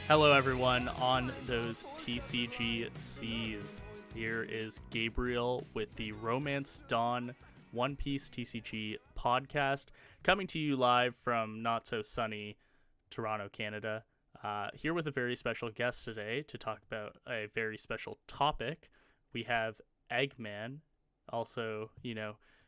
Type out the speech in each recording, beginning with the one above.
Hello, everyone, on those TCGs. Here is Gabriel with the Romance Dawn One Piece TCG podcast, coming to you live from not so sunny Toronto, Canada. Here with a very special guest today to talk about a very special topic. We have Egman, also,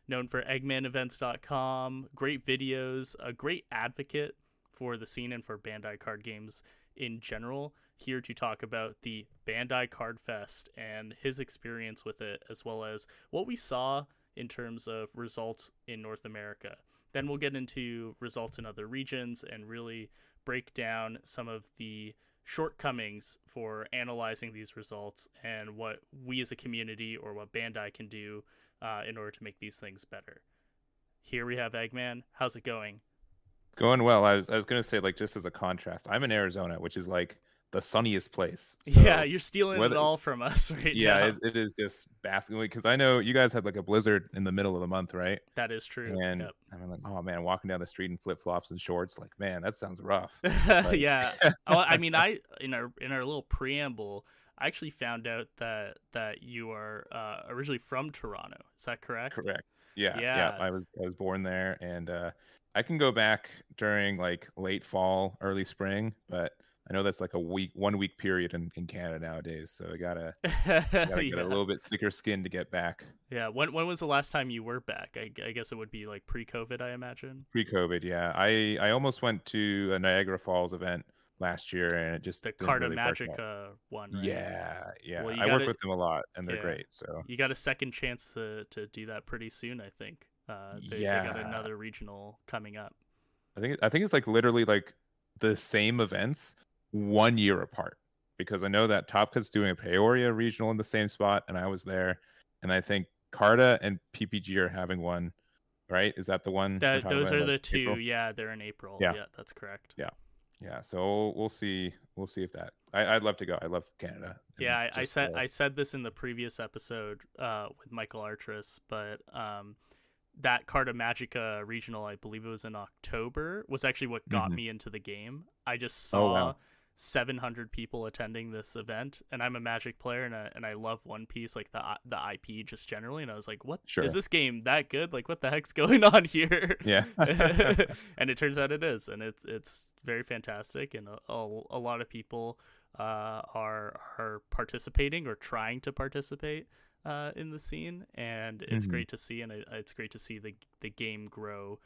known for EgmanEvents.com, great videos, a great advocate for the scene and for Bandai card games in general, here to talk about the Bandai Card Fest and his experience with it, as well as what we saw in terms of results in North America. Then we'll get into results in other regions and really break down some of the shortcomings for analyzing these results and what we as a community or what Bandai can do in order to make these things better. Here we have Eggman. How's it going? Going well. I was going to say, like, just as a contrast, I'm in Arizona, which is like the sunniest place. So yeah, you're stealing it all from us right now. Yeah, it is just basking, because I know you guys had like a blizzard in the middle of the month, right? That is true. And yep. I'm like, oh man, walking down the street in flip-flops and shorts, like, man, that sounds rough. Yeah. I mean, in our little preamble, I actually found out that you are originally from Toronto. Is that correct? Correct. Yeah. I was born there, and I can go back during like late fall, early spring, but I know that's like a 1 week period in Canada nowadays, so I gotta get a little bit thicker skin to get back. Yeah. When was the last time you were back? I guess it would be like pre-COVID, I imagine. Pre-COVID, yeah. I almost went to a Niagara Falls event last year, and it just the Carta really Magica one, right? Yeah. Well, I work with them a lot, and they're great. So you got a second chance to do that pretty soon, I think. They got another regional coming up. I think it's like literally like the same events 1 year apart, because I know that Topka's doing a Peoria regional in the same spot, and I was there, and I think Carta and PPG are having one, right? Is that the one? Those are the two. April? Yeah, they're in April. Yeah, that's correct. Yeah. So we'll see if that. I'd love to go. I love Canada. Yeah, I said this in the previous episode with Michael Artris, but that Carta Magica regional, I believe it was in October, was actually what got me into the game. I just saw 700 people attending this event, and I'm a Magic player, and I love One Piece, like the IP just generally, and I was like, what is this game that good? Like, what the heck's going on here? Yeah. And it turns out it is, and it's very fantastic, and a lot of people are participating or trying to participate in the scene, and it's great to see, and it's great to see the game grow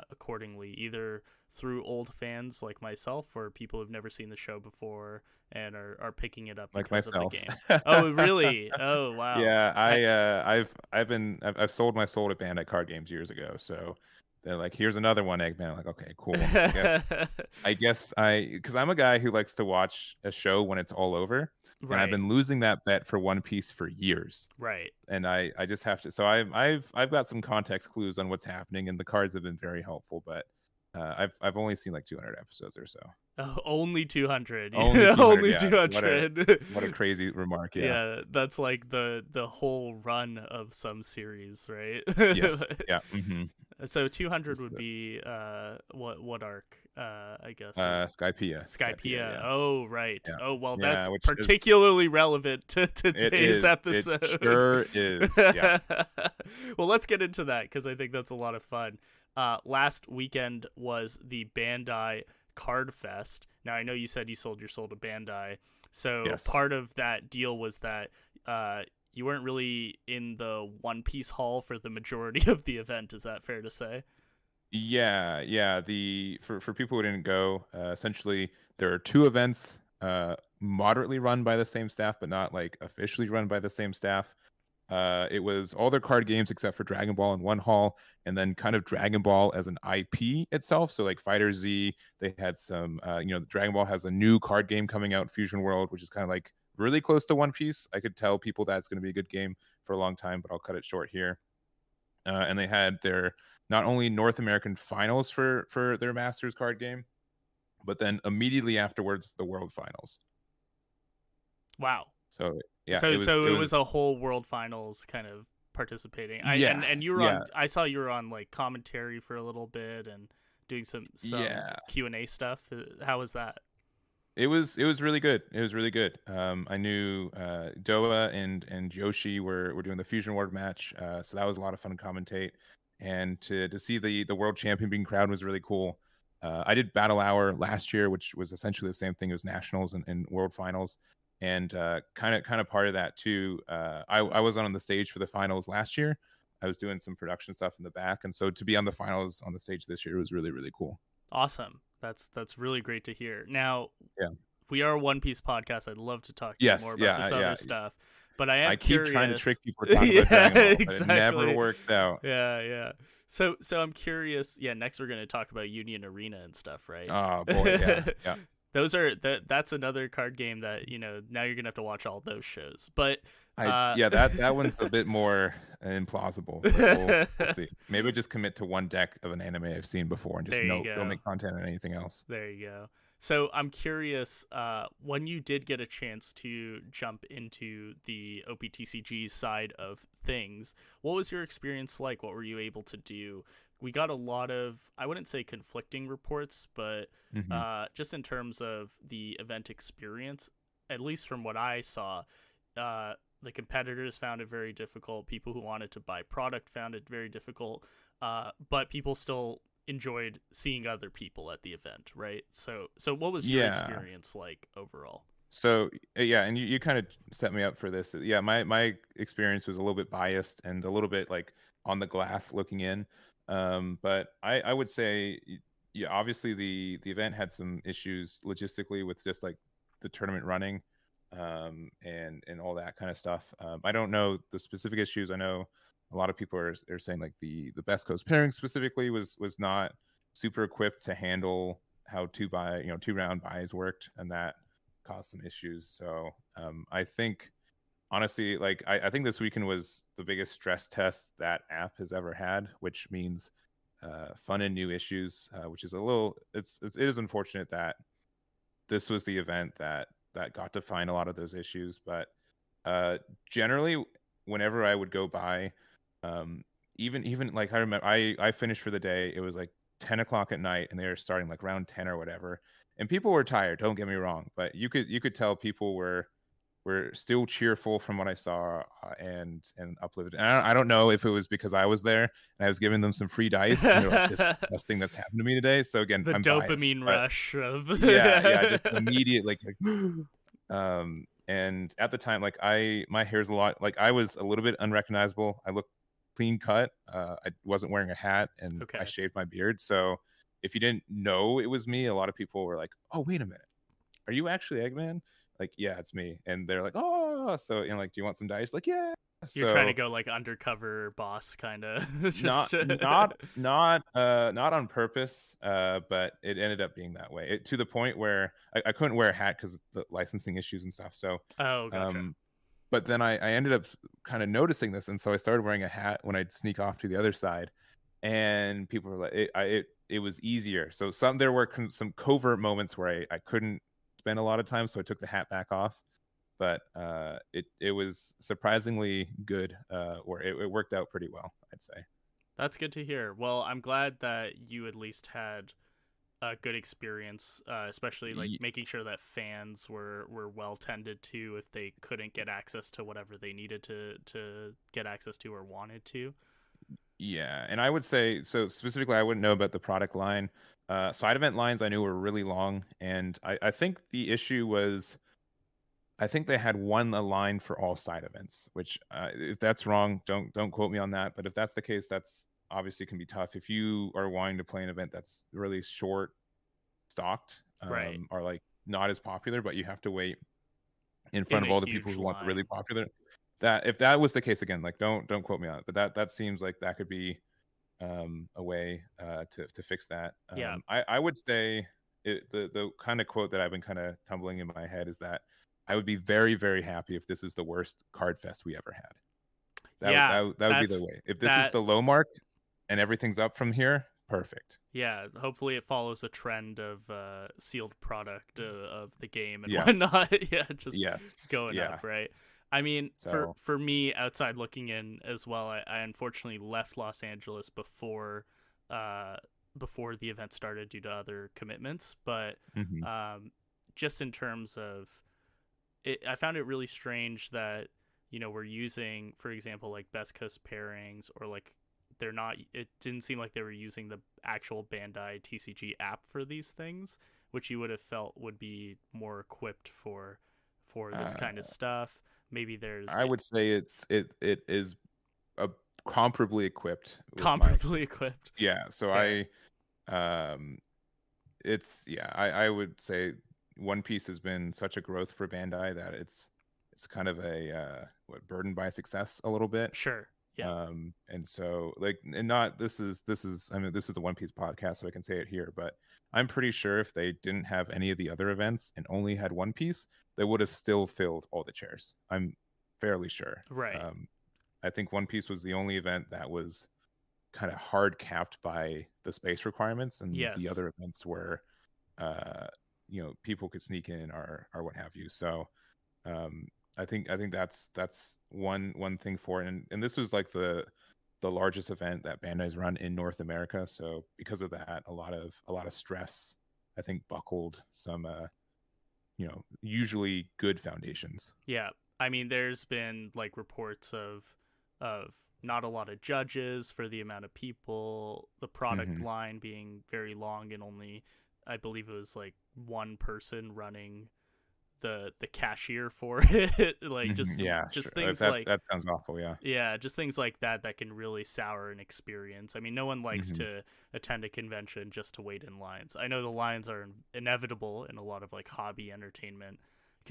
accordingly, either through old fans like myself or people who've never seen the show before and are picking it up like because myself. of the game. Oh, really? Oh, wow. Yeah, I've sold my soul to Bandai card games years ago, so they're like, here's another one, Eggman. I'm like, okay, cool. I guess because I'm a guy who likes to watch a show when it's all over. Right. And I've been losing that bet for One Piece for years. Right. And I just have to. So I've got some context clues on what's happening, and the cards have been very helpful. But I've only seen like 200 episodes or so. Oh, only 200. Only 200. What a crazy remark. Yeah, that's like the whole run of some series, right? Yes. Yeah. So 200 would be what arc? I guess Skypiea. Yeah. Oh, right. Yeah. Oh, well, that's particularly relevant to today's episode. It sure is. Yeah. Well, let's get into that, because I think that's a lot of fun. Last weekend was the Bandai Card Fest. Now, I know you said you sold your soul to Bandai, so part of that deal was that you weren't really in the One Piece hall for the majority of the event. Is that fair to say? Yeah. For people who didn't go, essentially there are two events moderately run by the same staff, but not like officially run by the same staff. It was all their card games except for Dragon Ball in one hall, and then kind of Dragon Ball as an IP itself. So like Fighter Z, they had some, Dragon Ball has a new card game coming out, Fusion World, which is kind of like really close to One Piece. I could tell people that's going to be a good game for a long time, but I'll cut it short here. And they had their not only North American finals for their Masters card game, but then immediately afterwards, the World Finals. Wow. So yeah, it was a whole World Finals kind of participating. And you were on. I saw you were on like commentary for a little bit and doing some Q&A stuff. How was that? It was really good. It was really good. I knew Doa and Yoshi were doing the Fusion World match, so that was a lot of fun to commentate, and to see the world champion being crowned was really cool. I did Battle Hour last year, which was essentially the same thing as nationals and world finals, and kind of part of that too. I was on the stage for the finals last year. I was doing some production stuff in the back, and so to be on the finals on the stage this year was really really cool. Awesome. That's really great to hear. Now, Yeah. we are a One Piece podcast. I'd love to talk to you Yes. more about Yeah. this Yeah. other stuff, but I am I keep trying to curious. trick people to talk Yeah, about Dragon Ball, but exactly. it never worked out. Yeah. So I'm curious. Yeah, next we're going to talk about Union Arena and stuff, right? Oh boy, yeah. That's another card game that, now you're going to have to watch all those shows. But That one's a bit more implausible. But we'll see. Maybe just commit to one deck of an anime I've seen before and just don't make content on anything else. There you go. So I'm curious, when you did get a chance to jump into the OPTCG side of things, what was your experience like? What were you able to do? We got a lot of, I wouldn't say conflicting reports, but just in terms of the event experience, at least from what I saw, the competitors found it very difficult. People who wanted to buy product found it very difficult, but people still enjoyed seeing other people at the event, right? So what was your experience like overall? So and you kind of set me up for this. Yeah, my experience was a little bit biased and a little bit like on the glass looking in. But I would say, yeah, obviously the event had some issues logistically with just like the tournament running, and all that kind of stuff. I don't know the specific issues. I know a lot of people are saying like the Best Coast pairing specifically was not super equipped to handle how 2-round buys worked, and that caused some issues. So I think honestly, like I think this weekend was the biggest stress test that app has ever had, which means fun and new issues, which is it is unfortunate that this was the event that got to find a lot of those issues. But generally, whenever I would go by, even like I remember I finished for the day. It was like 10 o'clock at night, and they were starting like around 10 or whatever. And people were tired. Don't get me wrong, but you could tell people were still cheerful from what I saw, and uplifted. And I don't know if it was because I was there and I was giving them some free dice, and they're like, "This is the best thing that's happened to me today." So again, the I'm dopamine biased, rush of just immediate like and at the time, like my hair's a lot, like I was a little bit unrecognizable. I looked clean cut. I wasn't wearing a hat, and I shaved my beard. So if you didn't know it was me, a lot of people were like, "Oh, wait a minute, are you actually Eggman?" Like, yeah, it's me. And they're like, "Oh," so like, "Do you want some dice?" Like, yeah. You're trying to go like undercover boss kind of. Not on purpose, but it ended up being that way. To the point where I couldn't wear a hat because the licensing issues and stuff. So gotcha. But then I ended up kind of noticing this, and so I started wearing a hat when I'd sneak off to the other side, and people were like, it was easier. So there were some covert moments where I couldn't spend a lot of time, so I took the hat back off. But it was surprisingly good, or it worked out pretty well, I'd say. That's good to hear. Well, I'm glad that you at least had a good experience, especially like making sure that fans were well tended to if they couldn't get access to whatever they needed to get access to or wanted to. Yeah, and I would say, so specifically, I wouldn't know about the product line. Side event lines I knew were really long, and I think the issue was, I think they had one line for all side events, which if that's wrong, don't quote me on that. But if that's the case, that's obviously can be tough. If you are wanting to play an event that's really short stocked, Right, or like not as popular, but you have to wait in front of all the people who want the really popular. That if that was the case, again, like don't quote me on it, but that seems like that could be a way to fix that. Yeah. I would say the kind of quote that I've been kind of tumbling in my head is that I would be very, very happy if this is the worst card fest we ever had. That would be the way. If this is the low mark and everything's up from here, perfect. Yeah, hopefully it follows the trend of sealed product of the game and whatnot. Just going up, right? I mean, for me, outside looking in as well, I unfortunately left Los Angeles before the event started due to other commitments. But just in terms of it, I found it really strange that we're using, for example, like Best Coast pairings, or like they're not. It didn't seem like they were using the actual Bandai TCG app for these things, which you would have felt would be more equipped for this Uh, kind of stuff. Maybe there's I would say it is a comparably equipped with my comparably experience. equipped. Yeah, so Fair. um it's yeah, I would say One Piece has been such a growth for Bandai that it's kind of a burdened by success a little bit. Sure. Yeah. And so like, and not this is I mean, this is the One Piece podcast, so I can say it here, but I'm pretty sure if they didn't have any of the other events and only had One Piece, they would have still filled all the chairs. I'm fairly sure. Right. I think One Piece was the only event that was kind of hard capped by the space requirements, and the Yes. other events were uh people could sneak in or what have you. So um I think that's one thing for it. And this was like the largest event that Bandai's run in North America, so because of that, a lot of stress I think buckled some usually good foundations. Yeah. I mean, there's been like reports of not a lot of judges for the amount of people, the product Hmm. line being very long, and only, I believe it was like one person running the cashier for it. Like Hmm. Yeah, just sure. things That like, that sounds awful. Yeah. yeah, just things like that can really sour an experience. I mean, no one likes Hmm. to attend a convention just to wait in lines. I know the lines are inevitable in a lot of like hobby entertainment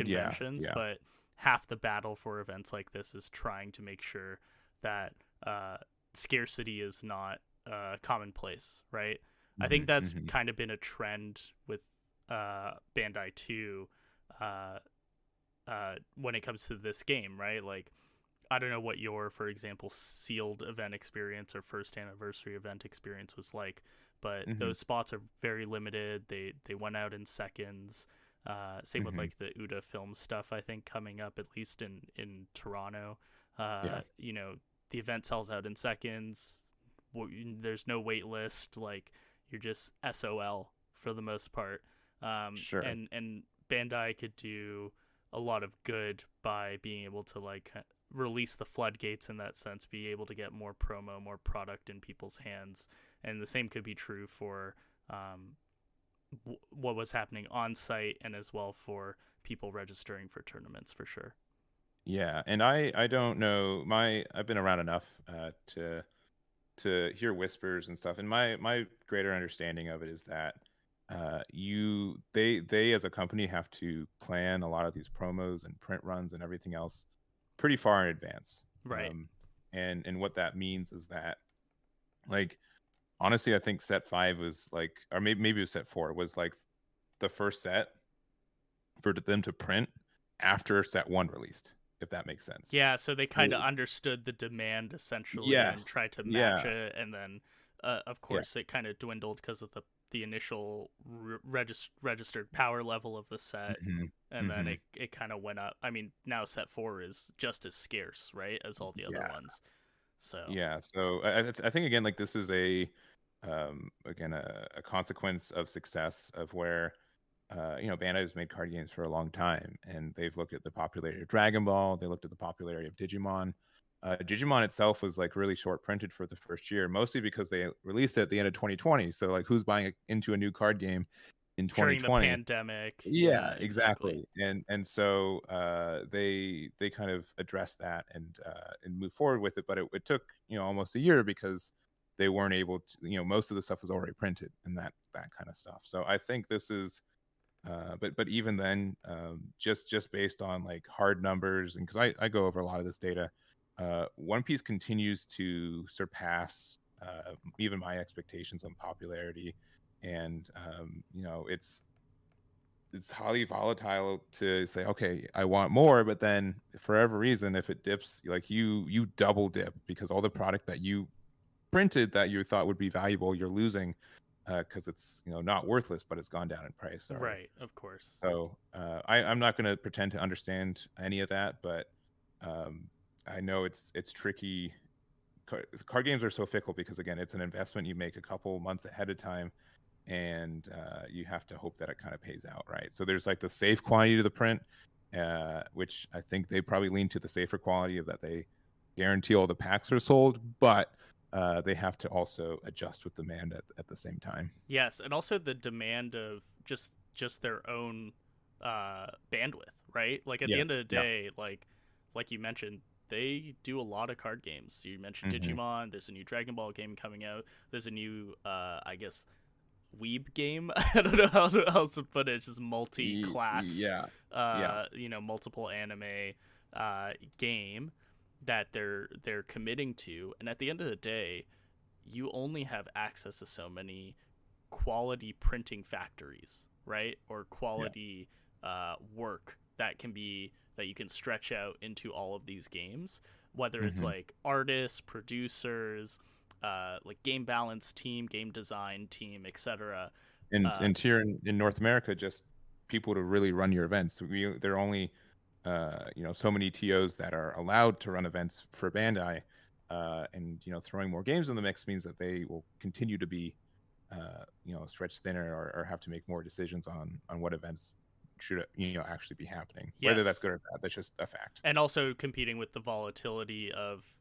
Yeah. conventions, Yeah. but half the battle for events like this is trying to make sure that uh, scarcity is not commonplace, right? I think Hmm. that's Hmm. kind of been a trend with Bandai too, uh, when it comes to this game, right? Like, I don't know what your, for example, sealed event experience or first anniversary event experience was like, but Hmm. those spots are very limited. They went out in seconds. Same with Hmm. like the Uda film stuff. I think coming up, at least in Toronto, Yeah. the event sells out in seconds. There's no wait list. Like, you're just SOL for the most part. Sure. And Bandai could do a lot of good by being able to like release the floodgates in that sense, be able to get more promo, more product in people's hands. And the same could be true for what was happening on site, and as well for people registering for tournaments, for sure. Yeah, and I don't know, my I've been around enough to hear whispers and stuff, and my greater understanding of it is that they as a company have to plan a lot of these promos and print runs and everything else pretty far in advance. Right. um and what that means is that, like, honestly, I think set 5 was like, or maybe it was set 4, was like the first set for them to print after set 1 released, if that makes sense. Yeah, so they kind So of understood the demand essentially and yes, tried to match yeah, it, and then of yeah. course it kind of dwindled because of the initial registered power level of the set, Hmm. and then Hmm. it kind of went up. I mean, now set 4 is just as scarce, right, as all the other Yeah, ones. So yeah. So I think, again, like, this is again a consequence of success of where Bandai has made card games for a long time, and they've looked at the popularity of Dragon Ball. They looked at the popularity of Digimon. Digimon itself was like really short printed for the first year, mostly because they released it at the end of 2020. So like, who's buying into a new card game in during the 2020? pandemic, Yeah, yeah, exactly. exactly. And so they kind of addressed that and moved forward with it, but it took almost a year because they weren't able to, most of the stuff was already printed and that kind of stuff. So I think this is but even then, just based on like hard numbers, and because I go over a lot of this data, One Piece continues to surpass even my expectations on popularity. And it's highly volatile to say, okay, I want more, but then for whatever reason, if it dips, like, you double dip because all the product that you printed that you thought would be valuable, you're losing because it's not worthless, but it's gone down in price already. Right, of course. So I'm not going to pretend to understand any of that, but um, I know it's tricky. Card games are so fickle because, again, it's an investment you make a couple months ahead of time, and you have to hope that it kind of pays out, right? So there's like the safe quantity to the print, which I think they probably lean to the safer quality of that they guarantee all the packs are sold, but they have to also adjust with demand at the same time. Yes, and also the demand of just their own bandwidth, right? Like at the Yeah, end of the yeah. day, like you mentioned, they do a lot of card games. You mentioned Hmm. Digimon. There's a new Dragon Ball game coming out. There's a new, I guess, weeb game. I don't know how else to put it. It's just multi-class, Yeah, yeah. multiple anime game that they're committing to. And at the end of the day, you only have access to so many quality printing factories, right? Or Yeah. quality work that you can stretch out into all of these games, whether it's Hmm. like artists, producers, like game balance team, game design team, etc. And here in North America, just people to really run your events. There are only so many TOs that are allowed to run events for Bandai, and throwing more games in the mix means that they will continue to be stretched thinner, or have to make more decisions on what events should actually be happening. Whether that's Yes, good or bad, that's just a fact. and also competing with the volatility of a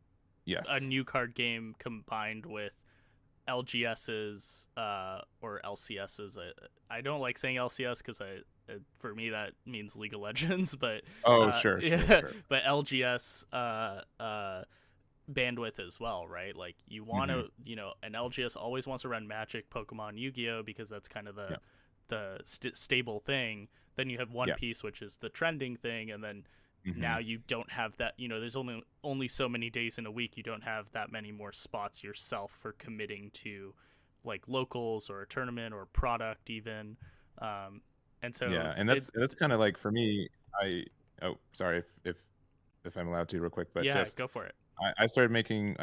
Yes. new card game combined with LGS's or LCS's. I don't like saying LCS because for me that means League of Legends, but Oh, sure, sure, yeah, sure. but LGS bandwidth as well, right? Like you want Hmm. to, an LGS always wants to run Magic, Pokemon, Yu-Gi-Oh because that's kind of Yeah, the stable thing. Then you have One yeah. Piece, which is the trending thing, and then Hmm. now you don't have that. There's only so many days in a week. You don't have that many more spots yourself for committing to like locals or a tournament or product even. And so Yeah, and it that's kind of like for me. I Oh, sorry if I'm allowed to real quick, but Yeah, just go for it. I started making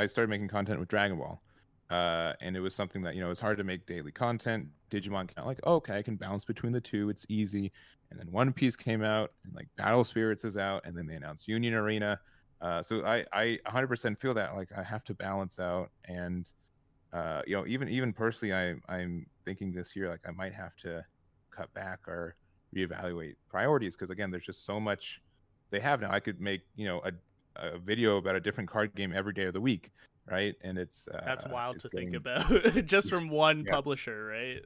content with Dragon Ball, and it was something that it's hard to make daily content. Digimon kind of like, oh, okay, I can bounce between the two, it's easy. And then One Piece came out, and like Battle Spirits is out, and then they announced Union Arena. So I 100% feel that like I have to balance out, and even personally, I'm thinking this year like I might have to cut back or reevaluate priorities, because again, there's just so much they have now. I could make a video about a different card game every day of the week, right? And That's wild it's to think getting about just it's, from one yeah, publisher, right?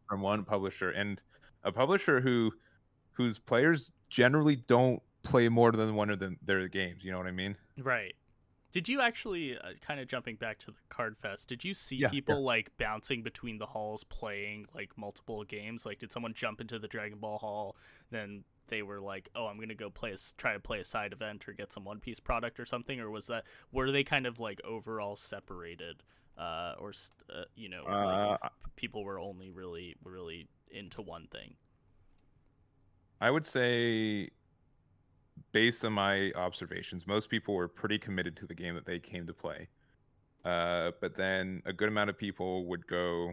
from one publisher, and a publisher whose players generally don't play more than one of their games. You know what I mean? Right. Did you actually, kind of jumping back to the Card Fest, did you see Yeah, yeah. people like bouncing between the halls playing like multiple games? Like, did someone jump into the Dragon Ball hall, then they were like, "Oh, I'm gonna go try to play a side event or get some One Piece product or something," or were they kind of like overall separated, or like Uh, people were only really into one thing? I would say, based on my observations, most people were pretty committed to the game that they came to play. But then a good amount of people would go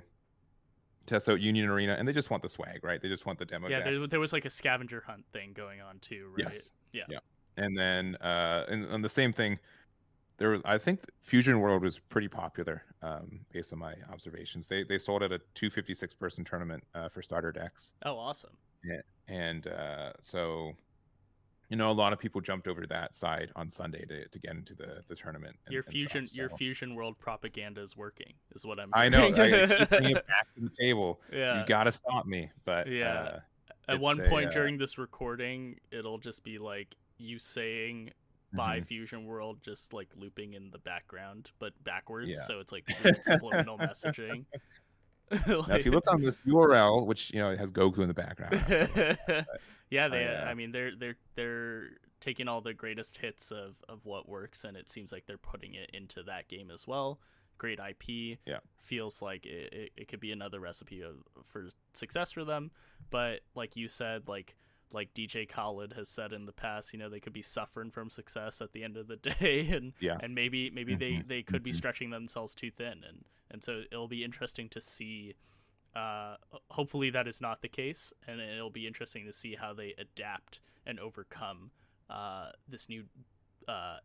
test out Union Arena, and they just want the swag, right? They just want the demo Yeah, deck. there was like a scavenger hunt thing going on too, right? Yes. Yeah. Yeah. And then and the same thing, there was, I think Fusion World was pretty popular, based on my observations. They sold at a 256 person tournament for starter decks. Oh, awesome. Yeah. And so a lot of people jumped over to that side on Sunday to get into the tournament and stuff. Your So Fusion World propaganda is working, is what I'm I know hearing. I keep bringing it back to the table. You Yeah, got to stop me, but yeah. At it's one a point during this recording, it'll just be like you saying "Bye mhm. Fusion World" just like looping in the background, but backwards. Yeah. So it's like weird subliminal messaging. Now, if you Like, look on this URL, which it has Goku in the background, I also love that. But yeah, I I mean, they're taking all the greatest hits of what works, and it seems like they're putting it into that game as well. Great IP. yeah. Feels like it could be another recipe for success for them. But like you said, like DJ Khaled has said in the past, they could be suffering from success at the end of the day, and Yeah. maybe Hmm. they could be Hmm. stretching themselves too thin, and so it'll be interesting to see. Hopefully that is not the case, and it'll be interesting to see how they adapt and overcome this new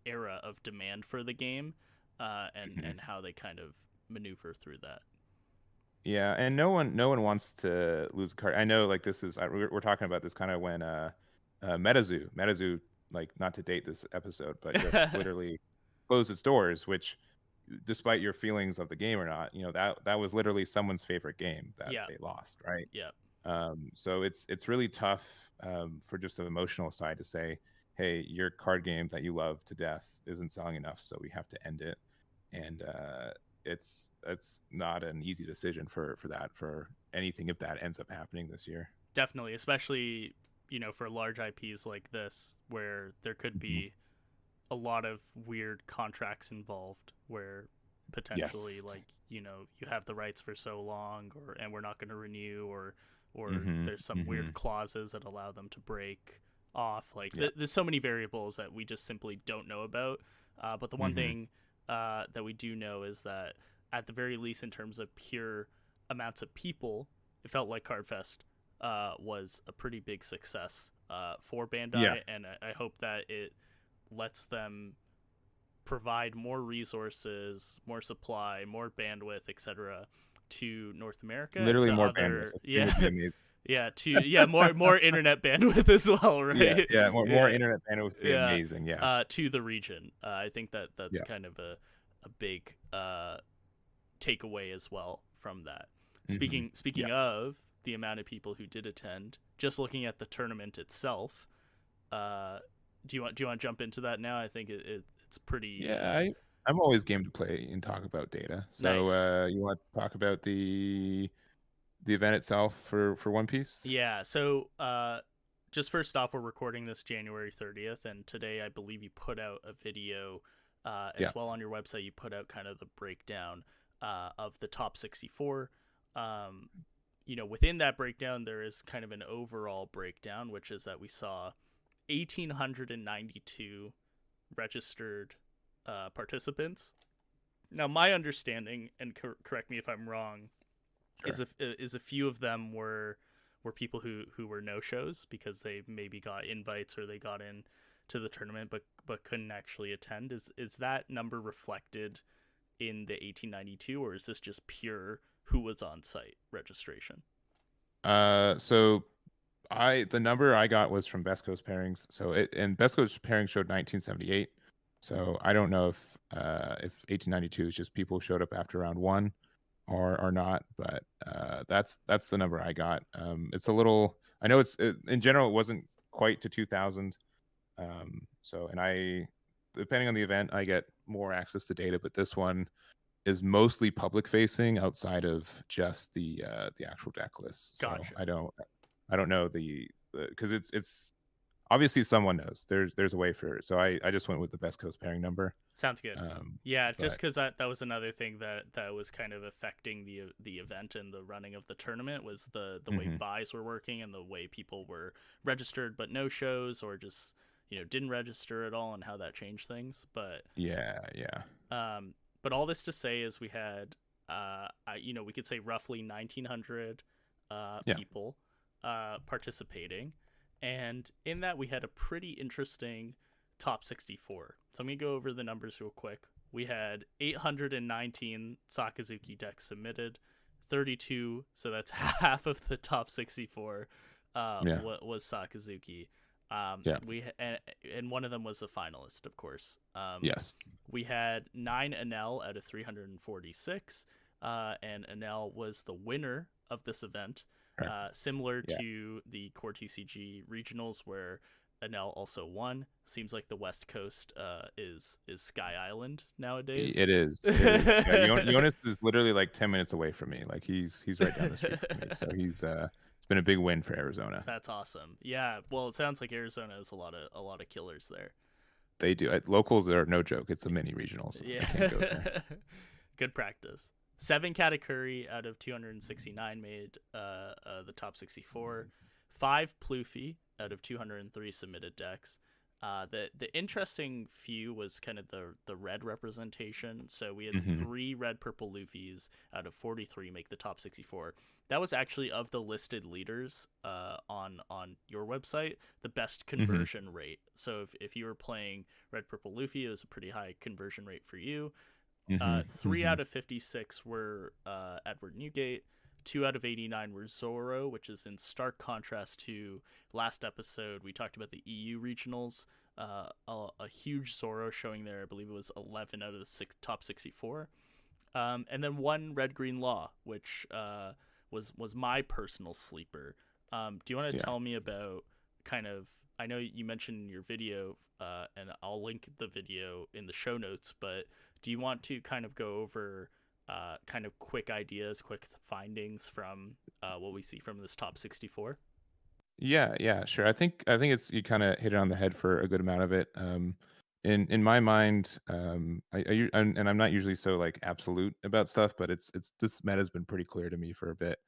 era of demand for the game, and Hmm. how they kind of maneuver through that. Yeah, and no one wants to lose a card. I know, like this is we're talking about this kind of when MetaZoo, like not to date this episode, but just literally closed its doors, which despite your feelings of the game or not, that was literally someone's favorite game that Yeah. they lost, right? Yeah. So it's really tough for just an emotional side to say, hey, your card game that you love to death isn't selling enough, so we have to end it. And it's not an easy decision for anything if that ends up happening this year. Definitely, especially for large IPs like this, where there could Mhm. be a lot of weird contracts involved, where potentially Yes. you have the rights for so long, and we're not going to renew, or Mhm. there's some weird Mhm. clauses that allow them to break off. Like Yeah. there's so many variables that we just simply don't know about. But the one Mhm. thing that we do know is that at the very least, in terms of pure amounts of people, it felt like Cardfest was a pretty big success for Yeah. Bandai, and I hope that it lets them provide more resources, more supply, more bandwidth, etc., to North America and Literally to more bandwidth. other The stream would be amazing. more internet bandwidth as well, Yeah. right? Yeah. More Yeah, internet bandwidth would be yeah. amazing. Yeah. To the region, I think that's Yeah. kind of a big takeaway as well from that. Mhm. Speaking Yeah. of the amount of people who did attend, just looking at the tournament itself, uh, do you want to jump into that now? I think it's pretty Yeah. I'm always game to play and talk about data. So nice. you want to talk about the event itself for One Piece? Yeah. So just first off, we're recording this January 30th, and today I believe you put out a video Yeah. as well on your website. You put out kind of the breakdown of the top 64. Um, within that breakdown, there is kind of an overall breakdown, which is that we saw 1,892 registered participants. Now, my understanding, and correct me if I'm wrong, Sure. is a few of them were people who were no shows because they maybe got invites or they got in to the tournament but couldn't actually attend. Is that number reflected in the 1892, or is this just pure who was on site registration? So the number I got was from Best Coast Pairings. So Best Coast Pairings showed 1978. So I don't know if 1892 is just people who showed up after round one or not, but that's the number I got. It's a little. I know in general it wasn't quite to 2,000. So and depending on the event, I get more access to data, but this one is mostly public facing outside of just the actual deck list. So Gotcha. I don't know because it's obviously someone knows. There's a way for it. So I just went with the Best Coast pairing number. Sounds good. Yeah, just But because that was another thing that was kind of affecting the event and the running of the tournament was the way mhm. buys were working and the way people were registered but no shows, or just didn't register at all, and how that changed things. Yeah. But all this to say is we had we could say roughly 1,900 Yeah. people participating, and in that we had a pretty interesting top 64. So I'm going to go over the numbers real quick. We had 819 Sakazuki decks submitted, 32, so that's half of the top 64 Yeah. was Sakazuki. Yeah. And one of them was a finalist, of course. Yes. We had 9 Enel out of 346, and Enel was the winner of this event, Sure. similar Yeah. to the Core TCG regionals where Enel also won. Seems like the West Coast is Sky Island nowadays. It is. Yeah, Jonas is literally like 10 minutes away from me. Like he's right down the street from me. So it's been a big win for Arizona. That's awesome. Yeah, well, it sounds like Arizona has a lot of killers there. They do. Locals are no joke. It's a mini regional. So Yeah. they can't go there. Good practice. 7 Katakuri out of 269 made the top 64. 5 Ploofy out of 203 submitted decks. The interesting few was kind of the red representation. So we had Mhm. 3 red purple Luffys out of 43 make the top 64. That was actually, of the listed leaders on your website, the best conversion rate. So if you were playing red purple Luffy, it was a pretty high conversion rate for you. 3 out of 56 were Edward Newgate. 2 out of 89 were Zoro, which is in stark contrast to last episode. We talked about the EU regionals. A huge Zoro showing there. I believe it was 11 out of the top 64. And then 1 Red Green Law, which was my personal sleeper. Do you want to tell me about kind of, I know you mentioned in your video, and I'll link the video in the show notes, but do you want to kind of go over kind of quick ideas, quick findings from what we see from this top 64? Yeah, sure. I think it's, you kind of hit it on the head for a good amount of it. In my mind, and I'm not usually so like absolute about stuff, but it's this meta has been pretty clear to me for a bit.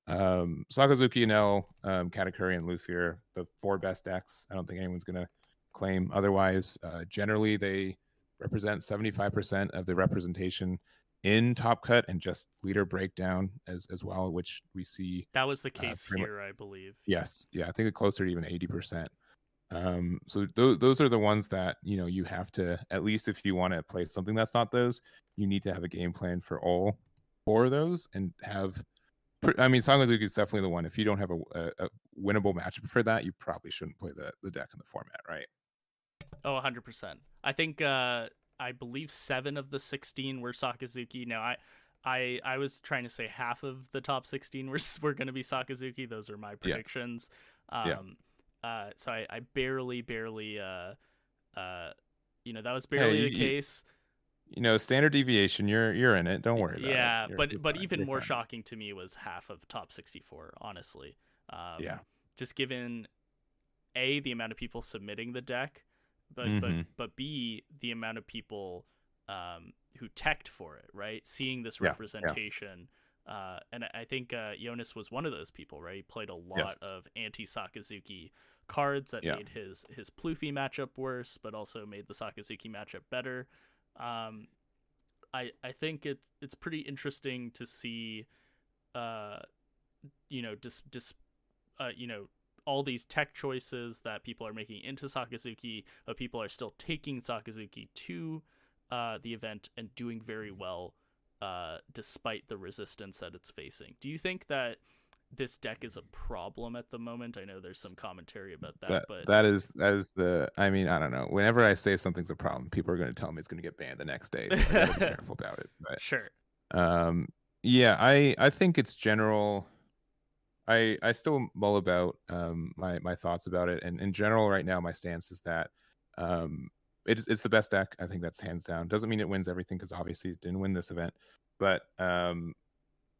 Sakazuki, Enel, Katakuri, and Luthier, the 4 best decks. I don't think anyone's gonna claim otherwise. Generally, they represent 75% of the representation in Top Cut and just leader breakdown as well, which we see. That was the case here, I believe. Yes, yeah, I think it's closer to even 80%. So those are the ones that, you know, you have to, at least if you want to play something that's not those, you need to have a game plan for all 4 of those and have. I mean, Sakazuki is definitely the one. If you don't have a winnable matchup for that, you probably shouldn't play the deck in the format, right? Oh, 100%. I think I believe 7 of the 16 were Sakazuki. Now, I was trying to say half of the top 16 were going to be Sakazuki. Those are my predictions. So I barely, that was barely the case. You know, standard deviation, you're in it. Don't worry about it. Yeah, but even more shocking to me was half of top 64, honestly. Just given A, the amount of people submitting the deck, but B, the amount of people who teched for it, right? Seeing this representation. And I think Jonas was one of those people, right? He played a lot of anti-Sakazuki cards that made his Ploofy matchup worse, but also made the Sakazuki matchup better. I think it's pretty interesting to see, all these tech choices that people are making into Sakazuki, but people are still taking Sakazuki to the event and doing very well, despite the resistance that it's facing. Do you think that this deck is a problem at the moment? I know there's some commentary about that, but that is the, I mean, I don't know. Whenever I say something's a problem, people are going to tell me it's going to get banned the next day. So I gotta be careful about it. But, sure. I think it's general. I still mull about my thoughts about it, and in general, right now, my stance is that it's the best deck. I think that's hands down. Doesn't mean it wins everything, because obviously it didn't win this event, but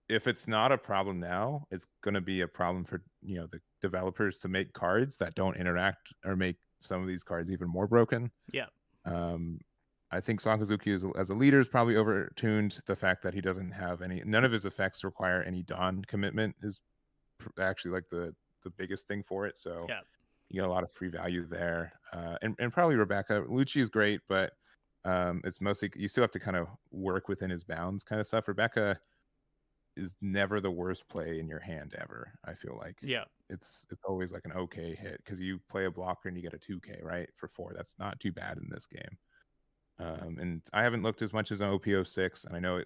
if it's not a problem now, it's going to be a problem for, you know, the developers to make cards that don't interact or make some of these cards even more broken. Yeah. I think Sakazuki as a leader is probably overtuned. The fact that he doesn't have none of his effects require any Dawn commitment is actually like the biggest thing for it. So you get a lot of free value there. And probably Rebecca. Lucci is great, but it's mostly, you still have to kind of work within his bounds kind of stuff. Rebecca is never the worst play in your hand ever. I feel like it's always like an okay hit, because you play a blocker and you get a 2k right for 4. That's not too bad in this game. And I haven't looked as much as an OP06, and I know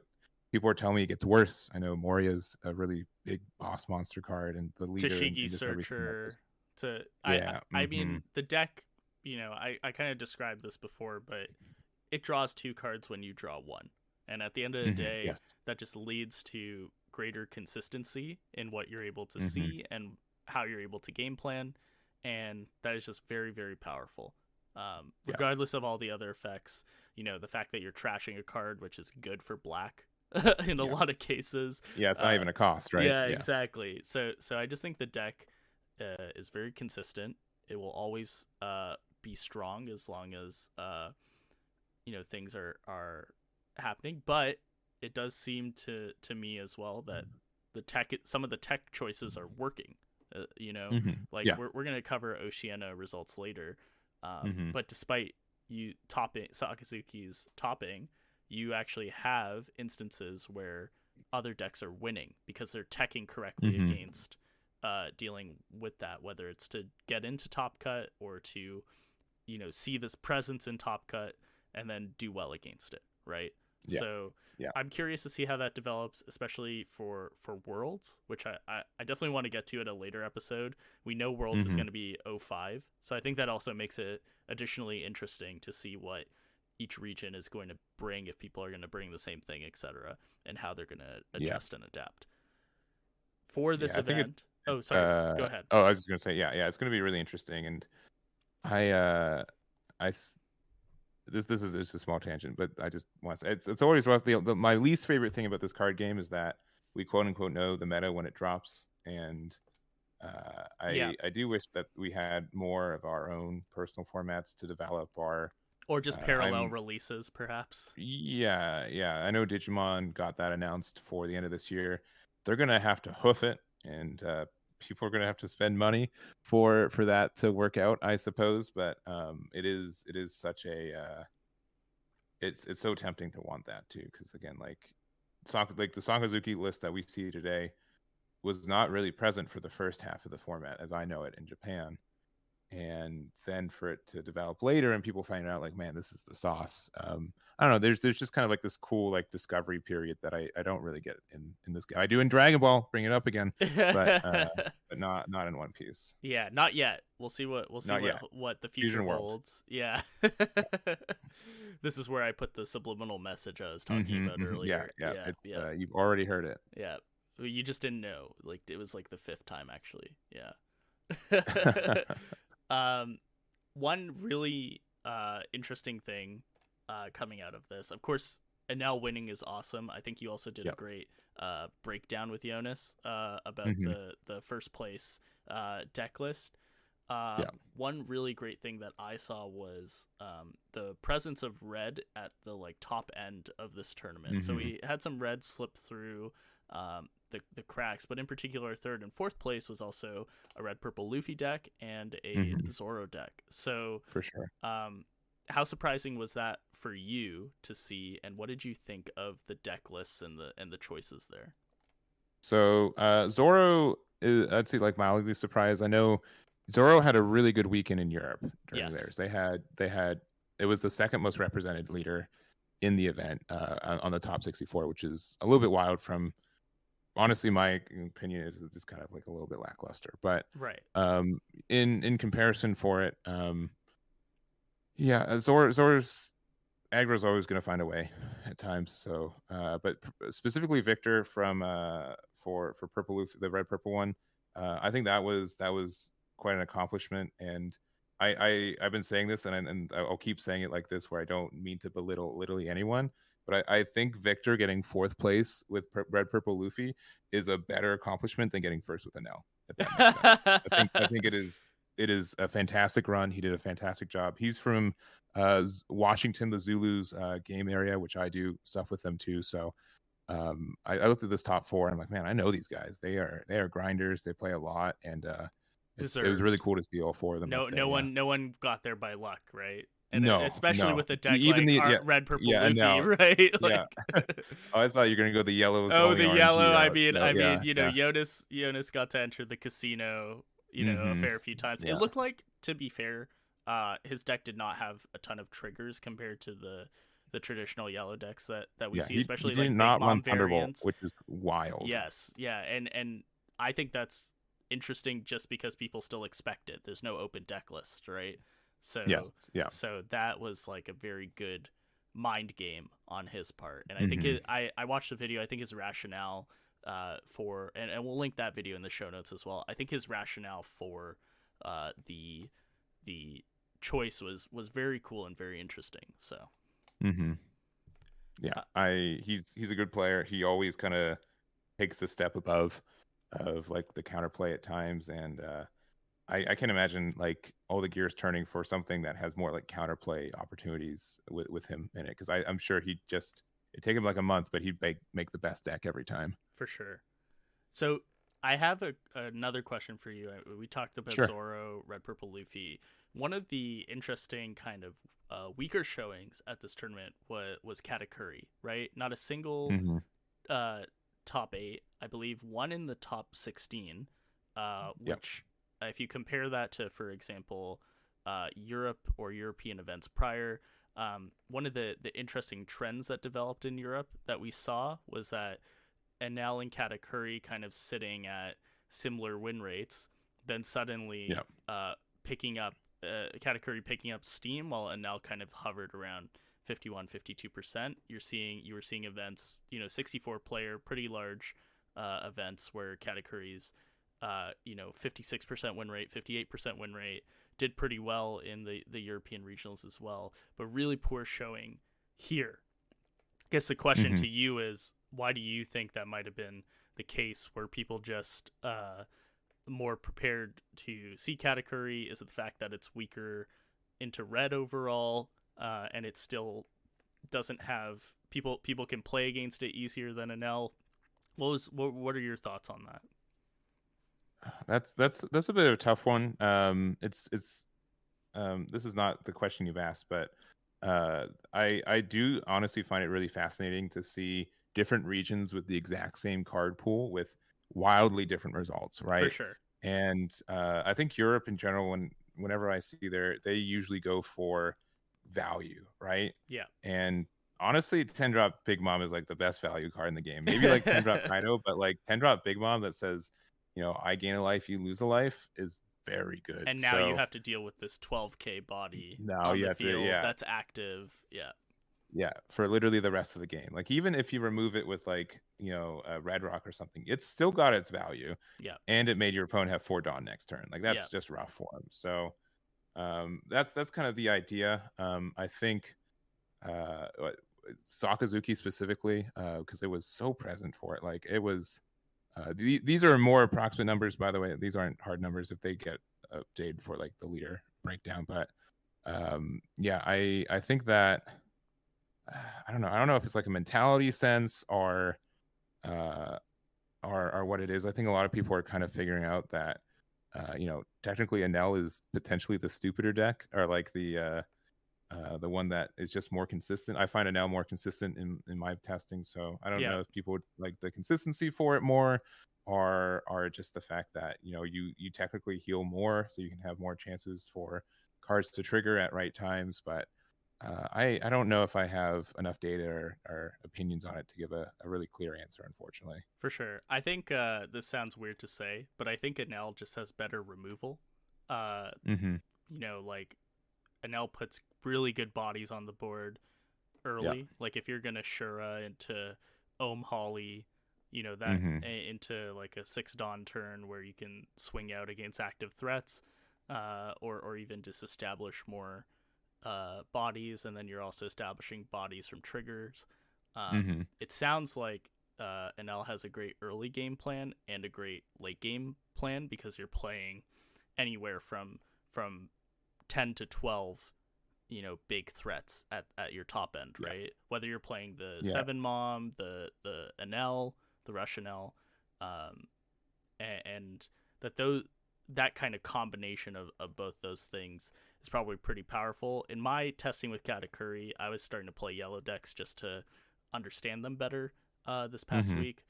people are telling me it gets worse. I know Moria's a really big boss monster card, and the leader Tashigi Searcher. I mean, the deck, you know, I kind of described this before, but it draws 2 cards when you draw 1. And at the end of the day, that just leads to greater consistency in what you're able to see and how you're able to game plan. And that is just very, very powerful. Regardless of all the other effects, you know, the fact that you're trashing a card, which is good for black in a lot of cases. Yeah, it's not even a cost, right? Yeah, exactly. So I just think the deck is very consistent. It will always be strong as long as, things are happening, but it does seem to me as well that some of the tech choices are working. We're going to cover Oceania results later, but despite you topping Sakazuki's topping, you actually have instances where other decks are winning because they're teching correctly against dealing with that, whether it's to get into Top Cut or to see this presence in Top Cut and then do well against it, right? Yeah. So Yeah. I'm curious to see how that develops, especially for Worlds, which I definitely want to get to at a later episode. We know Worlds is going to be 05, so I think that also makes it additionally interesting to see what each region is going to bring, if people are going to bring the same thing, etc., and how they're going to adjust and adapt. For this event, go ahead. I was just gonna say, yeah, it's gonna be really interesting, and this is just a small tangent, but I just want to say it's always rough. My least favorite thing about this card game is that we quote unquote know the meta when it drops, and I do wish that we had more of our own personal formats to develop our, or just parallel releases, perhaps. Yeah. I know Digimon got that announced for the end of this year. They're gonna have to hoof it, and people are gonna have to spend money for that to work out, I suppose. But it is such a it's so tempting to want that too, because again, like the Sakazuki list that we see today was not really present for the first half of the format as I know it in Japan. And then for it to develop later and people find out like, man, this is the sauce. I don't know. There's just kind of like this cool like discovery period that I don't really get in this game. I do in Dragon Ball, bring it up again, but not in One Piece. Yeah, not yet. We'll see what the future holds. Yeah. This is where I put the subliminal message I was talking about earlier. Yeah. You've already heard it. Yeah. You just didn't know. Like it was like the 5th time actually. Yeah. One really interesting thing coming out of this, of course, Enel winning is awesome. I think you also did a great breakdown with Jonas about the first place deck list. One really great thing that I saw was the presence of red at the like top end of this tournament. So we had some red slip through the cracks, but in particular 3rd and 4th place was also a red purple Luffy deck and a Zoro deck. So for sure, how surprising was that for you to see, and what did you think of the deck lists and the choices there? So Zoro is, I'd say, like mildly surprised. I know Zoro had a really good weekend in Europe during theirs. They had it was the 2nd most represented leader in the event on the top 64, which is a little bit wild from, honestly, my opinion is just kind of like a little bit lackluster. But in comparison for it, Zoro's aggro is always going to find a way at times. So, but specifically Victor from for Purple Luffy, the red purple one, I think that was quite an accomplishment. And I've been saying this, and I'll keep saying it like this, where I don't mean to belittle literally anyone, but I think Victor getting 4th place with red purple Luffy is a better accomplishment than getting 1st with Enel. If that makes sense. I think it is a fantastic run. He did a fantastic job. He's from Washington, the Zulus game area, which I do stuff with them too. So I looked at this top 4 and I'm like, man, I know these guys. They are grinders. They play a lot, and it was really cool to see all 4 of them. No one got there by luck, right? And especially with the deck even like red purple Luffy, right? Like, I thought you were gonna go the yellow. Oh, the yellow. I mean, Jonas got to enter the casino, a fair few times. It looked like, to be fair, his deck did not have a ton of triggers compared to the traditional yellow decks that we see, especially like not Big Mom variants, which is wild. Yes, yeah, and I think that's interesting just because people still expect it. There's no open deck list, right? So so that was like a very good mind game on his part, and I think I watched the video. I think his rationale for and we'll link that video in the show notes as well. I think his rationale for the choice was very cool and very interesting. So he's a good player. He always kind of takes a step above of like the counterplay at times, and I can imagine like all the gears turning for something that has more like counterplay opportunities with him in it, because I'm sure it'd take him like a month, but he'd make the best deck every time for sure. So I have another question for you. We talked about Zoro, red purple Luffy. One of the interesting kind of weaker showings at this tournament was Katakuri, right? Not a single top 8. I believe one in the top 16, which if you compare that to, for example, Europe or European events prior, One of the interesting trends that developed in Europe that we saw was that Enel and Katakuri kind of sitting at similar win rates, then suddenly Yep. picking up Katakuri picking up steam while Enel kind of hovered around 51, 52%. You were seeing events, 64 player, pretty large events where Katakuri's 56% win rate, 58% win rate did pretty well in the European regionals as well, but really poor showing here. I guess the question to you is, why do you think that might have been the case? Were people just more prepared to see Katakuri? Is it the fact that it's weaker into red overall, and it still doesn't have people can play against it easier than Enel? What are your thoughts on that? That's a bit of a tough one. It's this is not the question you've asked, but I do honestly find it really fascinating to see different regions with the exact same card pool with wildly different results, right? For sure. And I think Europe in general, whenever I see they usually go for value, right? Yeah. And honestly, 10 drop Big Mom is like the best value card in the game. Maybe like 10 drop Kaido, but like 10 drop Big Mom that says, I gain a life, you lose a life is very good. And now you have to deal with this 12k body now on you the have field to, yeah. that's active. Yeah. Yeah, for literally the rest of the game. Like even if you remove it with like, a Red Rock or something, it's still got its value. Yeah. And it made your opponent have 4 Dawn next turn. Like that's just rough for him. So that's kind of the idea. I think Sakazuki specifically, because it was so present for it. Like it was these are more approximate numbers, by the way. These aren't hard numbers if they get updated for like the leader breakdown. But I think that I don't know if it's like a mentality sense or what it is. I think a lot of people are kind of figuring out that technically Enel is potentially the stupider deck, or like the one that is just more consistent. I find Enel more consistent in my testing, so I don't know if people would like the consistency for it more, or just the fact that you technically heal more, so you can have more chances for cards to trigger at right times. But I don't know if I have enough data or opinions on it to give a really clear answer, unfortunately. For sure. I think this sounds weird to say, but I think Enel just has better removal. Like Enel puts really good bodies on the board early. Yeah. Like if you're gonna Shura into Ohm Holly, that into like a 6 Dawn turn where you can swing out against active threats, or even just establish more bodies, and then you're also establishing bodies from triggers. It sounds like Enel has a great early game plan and a great late game plan, because you're playing anywhere from 10 to 12 big threats at your top end, right? Whether you're playing the 7 Mom, the Enel, the Rush Enel, and that kind of combination of both those things is probably pretty powerful. In my testing with Katakuri, I was starting to play yellow decks just to understand them better this past week.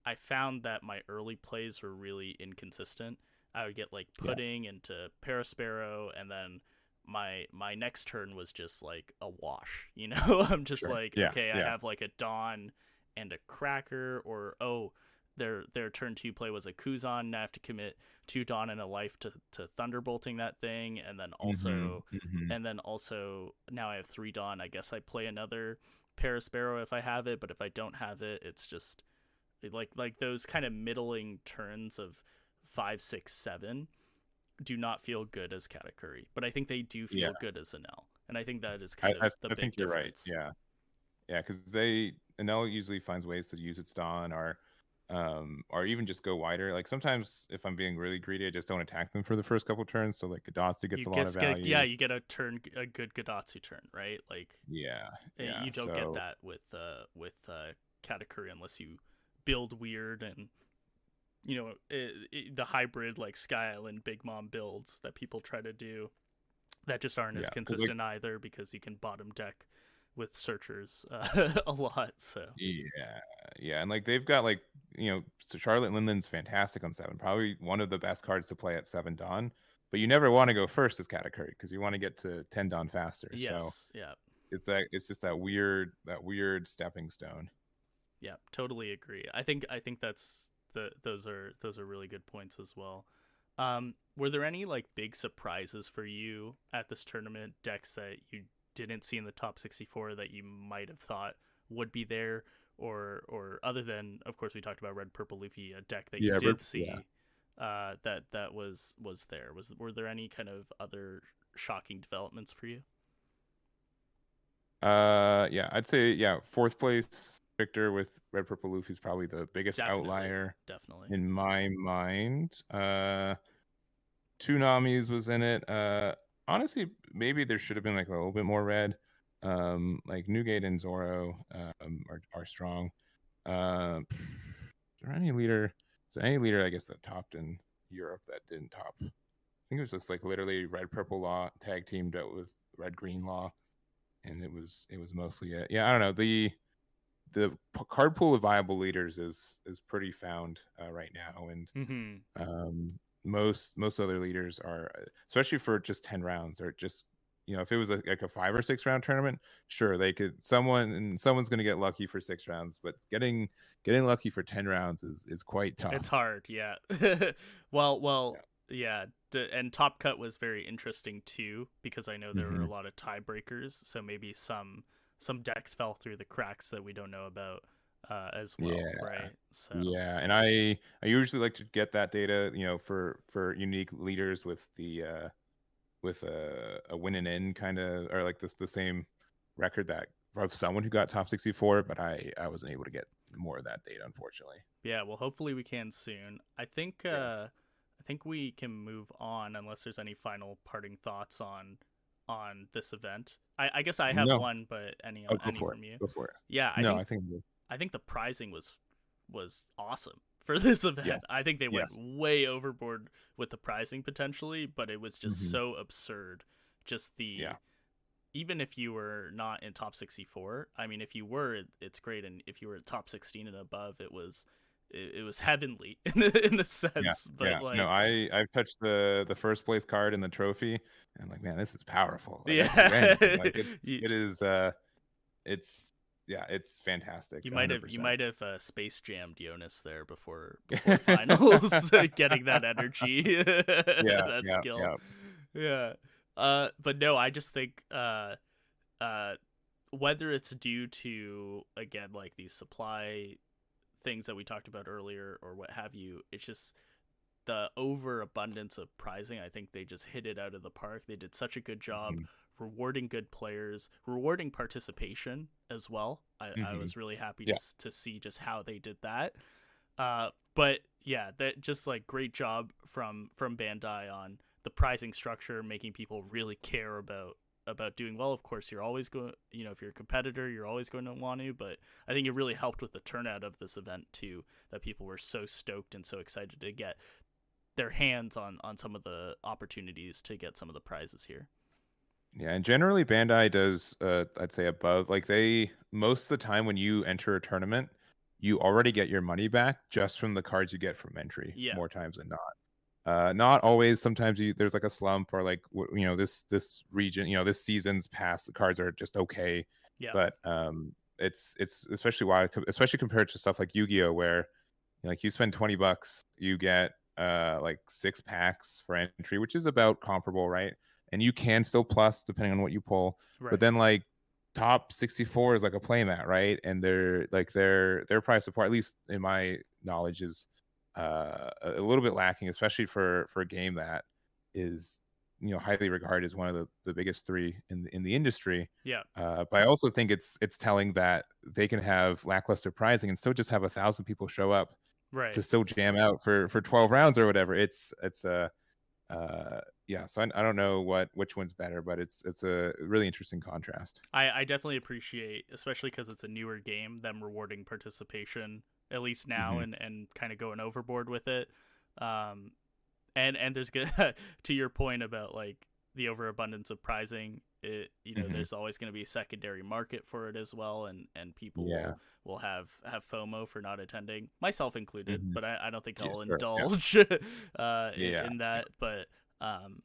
I found that my early plays were really inconsistent. I would get like Pudding into Parasparrow, and then my next turn was just like a wash. I'm just I have like a Dawn and a Cracker, or their turn 2 play was a Kuzan, and I have to commit 2 Dawn and a life to Thunderbolting that thing, and then also now I have 3 Dawn. I guess I play another Parasparrow if I have it, but if I don't have it, it's just like those kind of middling turns of 5, 6, 7 do not feel good as Katakuri, but I think they do feel good as Enel, and I think that is kind of the big difference. You're right. Yeah, because Enel usually finds ways to use its Dawn, or even just go wider. Like sometimes if I'm being really greedy, I just don't attack them for the first couple turns, so like Gadatsu gets a lot of value. You get a good Gadatsu turn, right? Like you don't get that with Katakuri unless you build weird, and the hybrid like Sky Island Big Mom builds that people try to do that just aren't as consistent either, because you can bottom deck with searchers a lot. So and like they've got like so Charlotte Linden's fantastic on 7, probably one of the best cards to play at 7 Dawn, but you never want to go first as Katakuri because you want to get to 10 Dawn faster. it's just that weird stepping stone. Yeah, totally agree. I think those are really good points as well. Were there any like big surprises for you at this tournament? Decks that you didn't see in the top 64 that you might have thought would be there, or other than, of course, we talked about red purple leafy, a deck that you Yeah, did yeah. see that was there. Were there any kind of other shocking developments for you? Yeah, I'd say yeah, fourth place Victor with red purple Luffy is probably the biggest Definitely, outlier definitely. in my mind. Tsunamis was in it. Honestly, maybe there should have been like a little bit more red. Like Newgate and Zoro are strong. Is there any leader? Is there any leader I guess that topped in Europe that didn't top? I think it was just like literally red purple law tag teamed out with red green law, and it was mostly it. Yeah, I don't know. The card pool of viable leaders is pretty found right now, and Mm-hmm. most other leaders are, especially for just 10 rounds, are just, if it was like a 5 or 6 round tournament, sure, they could, someone's going to get lucky for 6 rounds, but getting lucky for 10 rounds is quite It's tough. hard, yeah. Well, yeah. And Top Cut was very interesting too because I know there were Hmm. a lot of tiebreakers, so maybe some decks fell through the cracks that we don't know about as well, Yeah, right? So yeah, and I usually like to get that data, for unique leaders with a win and in kind of, or like the same record that of someone who got top 64, but I wasn't able to get more of that data, unfortunately. yeah, well, hopefully we can soon. Yeah. I think we can move on unless there's any final parting thoughts on this event. I guess I have No. one, but Oh, go any for it. from you? Go for it. Yeah, No, I think I think the pricing was awesome for this yes. event. I think they went Yes. way overboard with the pricing potentially, but it was just Hmm. so absurd. Just Yeah. the even if you were not in top 64, I mean if you were it's great, and if you were top 16 and above, it was heavenly in a Yeah. sense, but Yeah. No, like I've touched the first place card in the trophy, and I'm like, man, this is powerful. Like I could do yeah. anything. Like you, it is it's yeah, it's fantastic. you 100%. might have space jammed Jonas there before finals, getting that energy, Yeah. that Yeah. skill. Yeah. Yeah. But no, I just think uh whether it's due to, again, like these supply things that we talked about earlier or what have you, it's just the overabundance of prizing. I think they just hit it out of the park. They did such a good job Hmm. rewarding good players, rewarding participation as well. I Hmm. was really happy Yeah. to see just how they did that. But yeah, that just like great job from Bandai on the pricing structure, making people really care about doing well. Of course, you're always going, if you're a competitor, you're always going to want to, but I think it really helped with the turnout of this event too, that people were so stoked and so excited to get their hands on some of the opportunities to get some of the prizes here. Yeah, and generally Bandai does, I'd say above, like they, most of the time when you enter a tournament, you already get your money back just from the cards you get from entry, Yeah, more times than not. Not always. Sometimes there's like a slump, or like this region, this season's past, the cards are just okay, yeah, but it's especially why, especially compared to stuff like Yu-Gi-Oh, where like you spend $20, you get like 6 packs for entry, which is about comparable, right? And you can still plus depending on what you pull, but right, then like top 64 is like a playmat, right? And their price support, at least in my knowledge, is a little bit lacking, especially for a game that is highly regarded as one of the biggest three in the industry. yeah, But I also think it's telling that they can have lackluster pricing and still just have 1,000 people show up to right. still jam out for 12 rounds or whatever. It's a yeah. So I don't know which one's better, but it's a really interesting contrast. I definitely appreciate, especially because it's a newer game, them rewarding participation at least now, Hmm. and kind of going overboard with it. Um, and there's good to your point about like the overabundance of prizing. Hmm. There's always going to be a secondary market for it as well, and people Yeah. will have FOMO for not attending, myself included. Hmm. But I don't think Yeah, I'll sure. Yeah. indulge Yeah. in that. But um,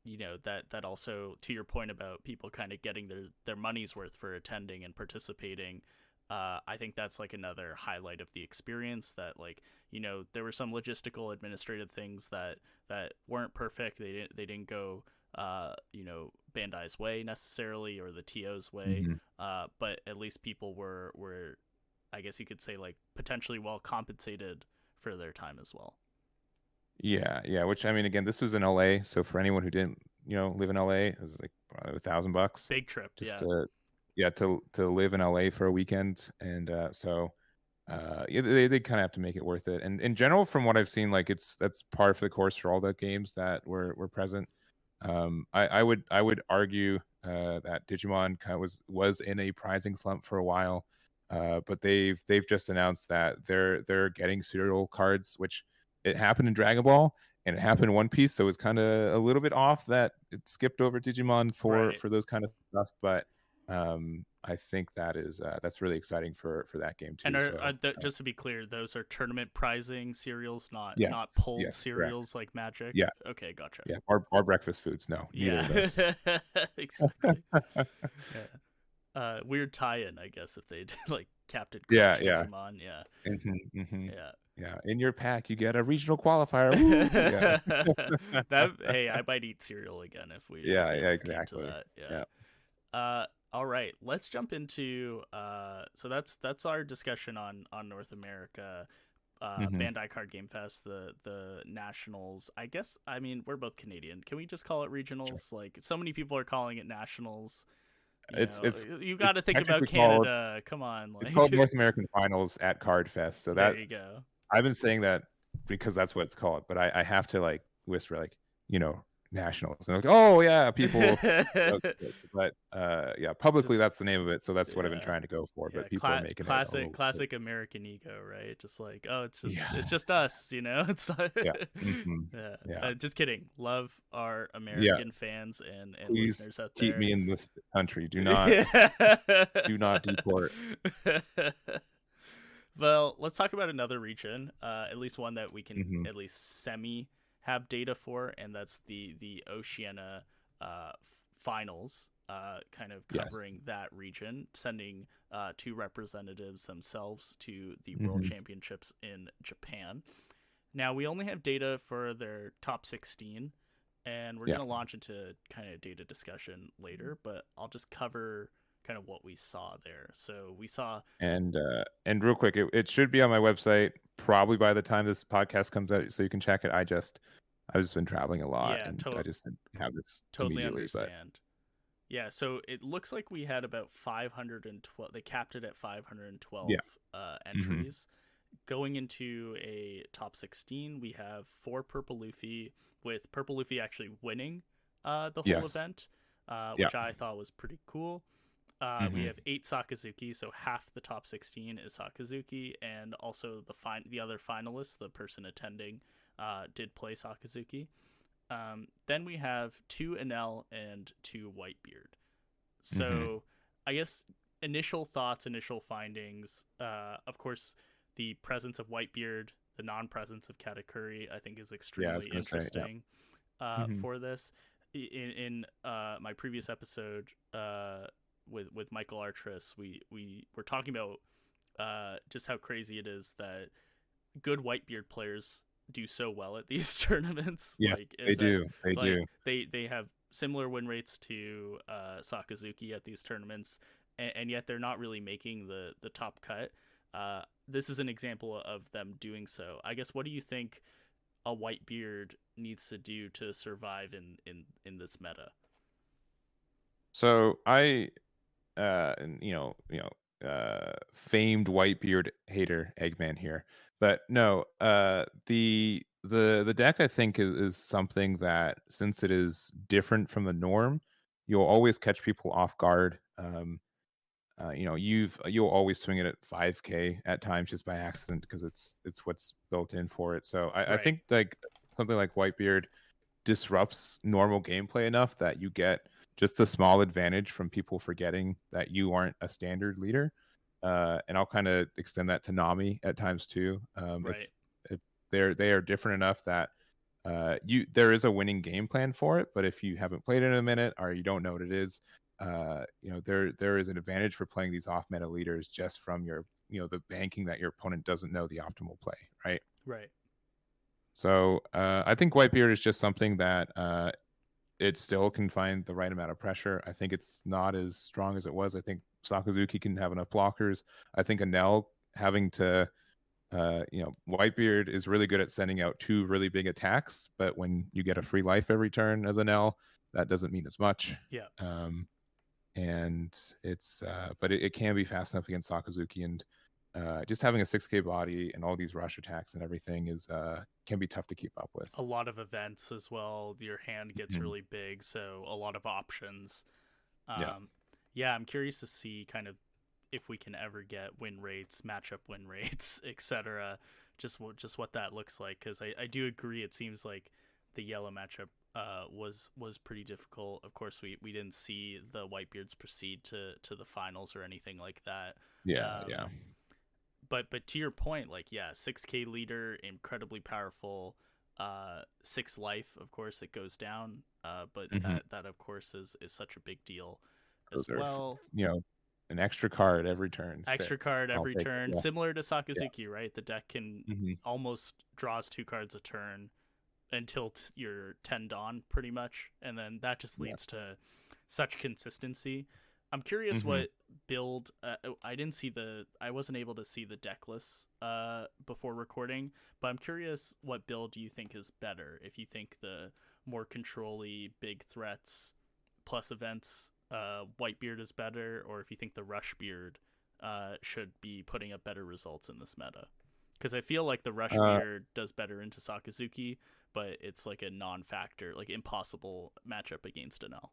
that also, to your point about people kind of getting their money's worth for attending and participating. I think that's like another highlight of the experience, that like, there were some logistical administrative things that weren't perfect. They didn't go Bandai's way necessarily, or the TO's way. But at least people were, I guess you could say, like, potentially well compensated for their time as well. Yeah. Which, I mean, again, this was in LA, so for anyone who didn't, live in LA, it was like probably $1,000 Big trip, just yeah. to live in LA for a weekend, and they kind of have to make it worth it. And in general, from what I've seen, like that's par for the course for all the games that were present. I would argue that Digimon kind of was in a pricing slump for a while, but they've just announced that they're getting serial cards, which it happened in Dragon Ball and it happened in One Piece, so it's kind of a little bit off that it skipped over Digimon Right. for those kind of stuff. But I think that's really exciting for that game And too. So just to be clear, those are tournament prizing cereals, not yes, pulled yes, correct. cereals like Magic. Yeah, Okay, gotcha. yeah. Our breakfast foods, no, neither Yeah. of those. Exactly. Yeah. Weird tie-in, I guess, if they did like Captain Yeah, Crunch yeah. Digimon. Yeah. Yeah. Yeah. Yeah, in your pack you get a regional qualifier. Woo! Yeah. Hey, I might eat cereal again if Yeah, it yeah, ever came to exactly. that. Yeah. Yeah. All right, let's jump into so that's our discussion on North America, hmm Bandai Card Game Fest, the nationals. I guess, I mean, we're both Canadian. Can we just call it Sure. regionals? Like, so many people are calling it nationals. It's it's You got it's to think about technically called Canada. Come on, it's like, called North American Finals at Card Fest. So there that you go. I've been saying that because that's what it's called, but I have to like whisper like, nationals. And like, oh yeah, people. But yeah, publicly Just that's the name of it. So that's what I've been yeah. trying to go for. Yeah, But people are making it a little bit. classic American ego, right? Just like, oh, it's Yeah, just us, It's like, yeah, hmm yeah. yeah, Just kidding. Love our yeah. American fans and Please listeners out keep there. me in this country. Yeah. Do not deport. Well, let's talk about another region, at least one that we can hmm at least semi have data for, and that's the Oceania finals, kind of Yes. covering that region, sending two representatives themselves to the World hmm Championships in Japan. Now, we only have data for their top 16, and we're Yeah. going to launch into kind of data discussion later, but I'll just cover kind of what we saw there. So we saw, And real quick, it should be on my website probably by the time this podcast comes out, so you can check it. I've just been traveling a lot, yeah, and I just didn't have this totally immediately. But understand. Yeah, so it looks like we had about 512. They capped it at 512 yeah. hmm entries. Going into a top 16, we have 4 Purple Luffy, with Purple Luffy actually winning the whole Yes. event, Yeah. which I thought was pretty cool. We hmm have 8 Sakazuki, so half the top 16 is Sakazuki, and also the other finalists, the person attending, did play Sakazuki. Then we have 2 Enel and 2 Whitebeard. hmm So I guess initial thoughts, initial findings. Of course, the presence of Whitebeard, the non-presence of Katakuri, I think is Yeah, I was extremely gonna say, yeah. interesting hmm for this. In my previous episode with Michael Artris, we were talking about just how crazy it is that good Whitebeard players do so well at these tournaments. Yes, Like, they it's do. They like do. they have similar win rates to Sakazuki at these tournaments, and yet they're not really making the top cut. This is an example of them doing so. I guess, what do you think a Whitebeard needs to do to survive in this meta? So and famed Whitebeard hater Eggman here, but no, the deck I think is something that, since it is different from the norm, you'll always catch people off guard. You'll always swing it at 5K at times just by accident, because it's what's built in for it. So I Right. think like something like Whitebeard disrupts normal gameplay enough that you get just a small advantage from people forgetting that you aren't a standard leader. And I'll kind of extend that to Nami at times too. Right. If they are different enough that there is a winning game plan for it, but if you haven't played it in a minute or you don't know what it is, there is an advantage for playing these off meta leaders just from your the banking that your opponent doesn't know the optimal play, right? Right. So I think Whitebeard is just something that it still can find the right amount of pressure. I think it's not as strong as it was. I think Sakazuki can have enough blockers. I think Enel having to Whitebeard is really good at sending out 2 really big attacks, but when you get a free life every turn as Enel, that doesn't mean as much. Yeah. And it's but it can be fast enough against Sakazuki, and just having a 6k body and all these rush attacks and everything is can be tough to keep up with. A lot of events as well. Your hand gets really big, so a lot of options. Yeah, I'm curious to see kind of if we can ever get win rates, matchup win rates, etc. Just what that looks like, because I do agree. It seems like the yellow matchup was pretty difficult. Of course, we didn't see the Whitebeards proceed to the finals or anything like that. Yeah. But to your point, like 6k leader, incredibly powerful. 6 life, of course, it goes down. But that of course is such a big deal as well. An extra card every turn. Extra card every turn, similar to Sakazuki, right? The deck can almost draws 2 cards a turn until you're 10 Dawn, pretty much, and then that just leads to such consistency. I'm curious what build. I wasn't able to see the deck lists before recording, but I'm curious what build do you think is better? If you think the more control-y big threats plus events Whitebeard is better, or if you think the Rushbeard should be putting up better results in this meta. Because I feel like the Rushbeard does better into Sakazuki, but it's like a non-factor, like impossible matchup against Enel.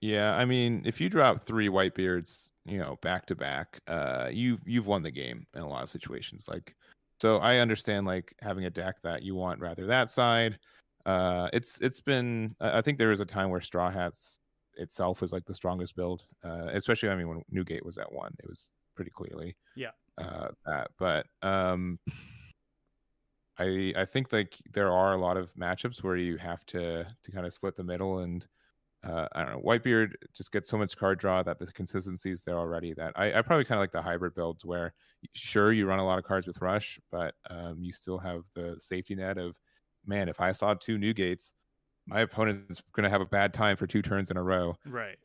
Yeah, I mean, if you drop 3 Whitebeards, back to back, you've won the game in a lot of situations. Like, so I understand like having a deck that you want rather that side. It's been I think there was a time where Straw Hats itself was like the strongest build, especially when Newgate was at 1, it was pretty clearly that. But I think like there are a lot of matchups where you have to kind of split the middle, and I don't know, Whitebeard just gets so much card draw that the consistency is there already, that I probably kind of like the hybrid builds where sure you run a lot of cards with Rush, but you still have the safety net of, man, if I saw 2 Newgates, my opponent's going to have a bad time for 2 turns in a row. Right.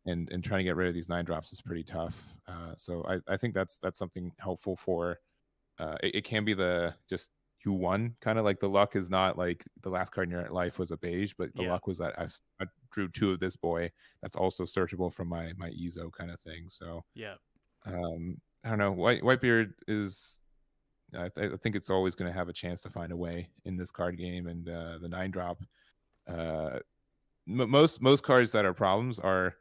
And trying to get rid of these 9 drops is pretty tough. So I think that's something helpful for, it can be the just you won, kind of like the luck is not like the last card in your life was a beige, but the luck was that I drew 2 of this boy that's also searchable from my Ezo kind of thing. So I don't know, Whitebeard is, I think it's always going to have a chance to find a way in this card game, and the 9 drop. Most cards that are problems are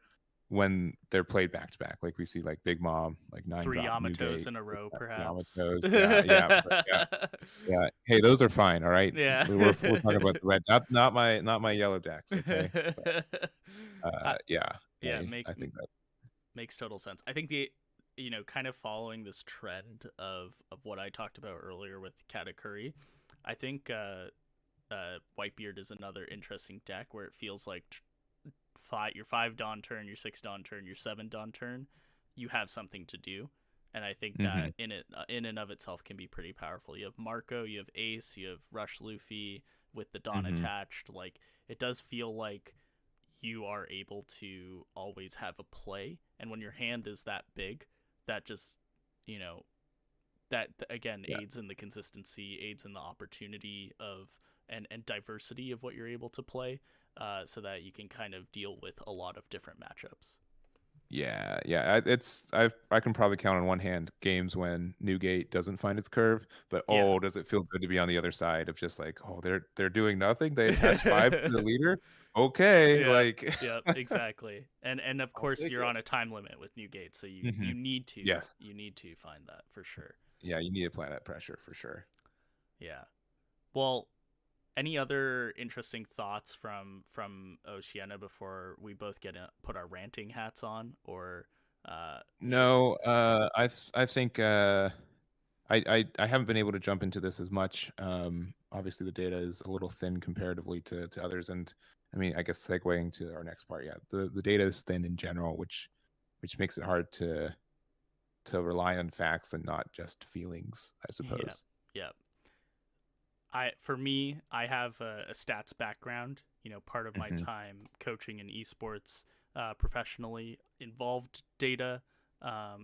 when they're played back to back, like we see like Big Mom, like 9 3 drop Yamatos in a row, perhaps. Yamatos, yeah. Hey, those are fine. All right. Yeah. We're talking about the red, not my yellow decks. Okay. But, I think that makes total sense. I think kind of following this trend of what I talked about earlier with Katakuri, I think Whitebeard is another interesting deck where it feels like your 5 Dawn turn, your 6 Dawn turn, your 7 Dawn turn, you have something to do, and I think that in and of itself can be pretty powerful. You have Marco, you have Ace, you have Rush Luffy with the Dawn attached. Like, it does feel like you are able to always have a play, and when your hand is that big, that just that again aids in the consistency, aids in the opportunity of and diversity of what you're able to play, so that you can kind of deal with a lot of different matchups. Yeah. I can probably count on one hand games when Newgate doesn't find its curve, but does it feel good to be on the other side of just like, they're doing nothing, they attach 5 to the leader, yeah, exactly. And of course you're on a time limit with Newgate, so you need to you need to find that for sure. Yeah, you need to apply that pressure for sure. Yeah. Well, any other interesting thoughts from Oceana before we both put our ranting hats on? Or no, I think I haven't been able to jump into this as much. obviously the data is a little thin comparatively to others. And I mean, I guess segueing to our next part, yeah, the data is thin in general, which makes it hard to rely on facts and not just feelings, I Yeah, suppose. yeah. For me, I have a stats background. You know, part of my Mm-hmm. time coaching in esports professionally involved data,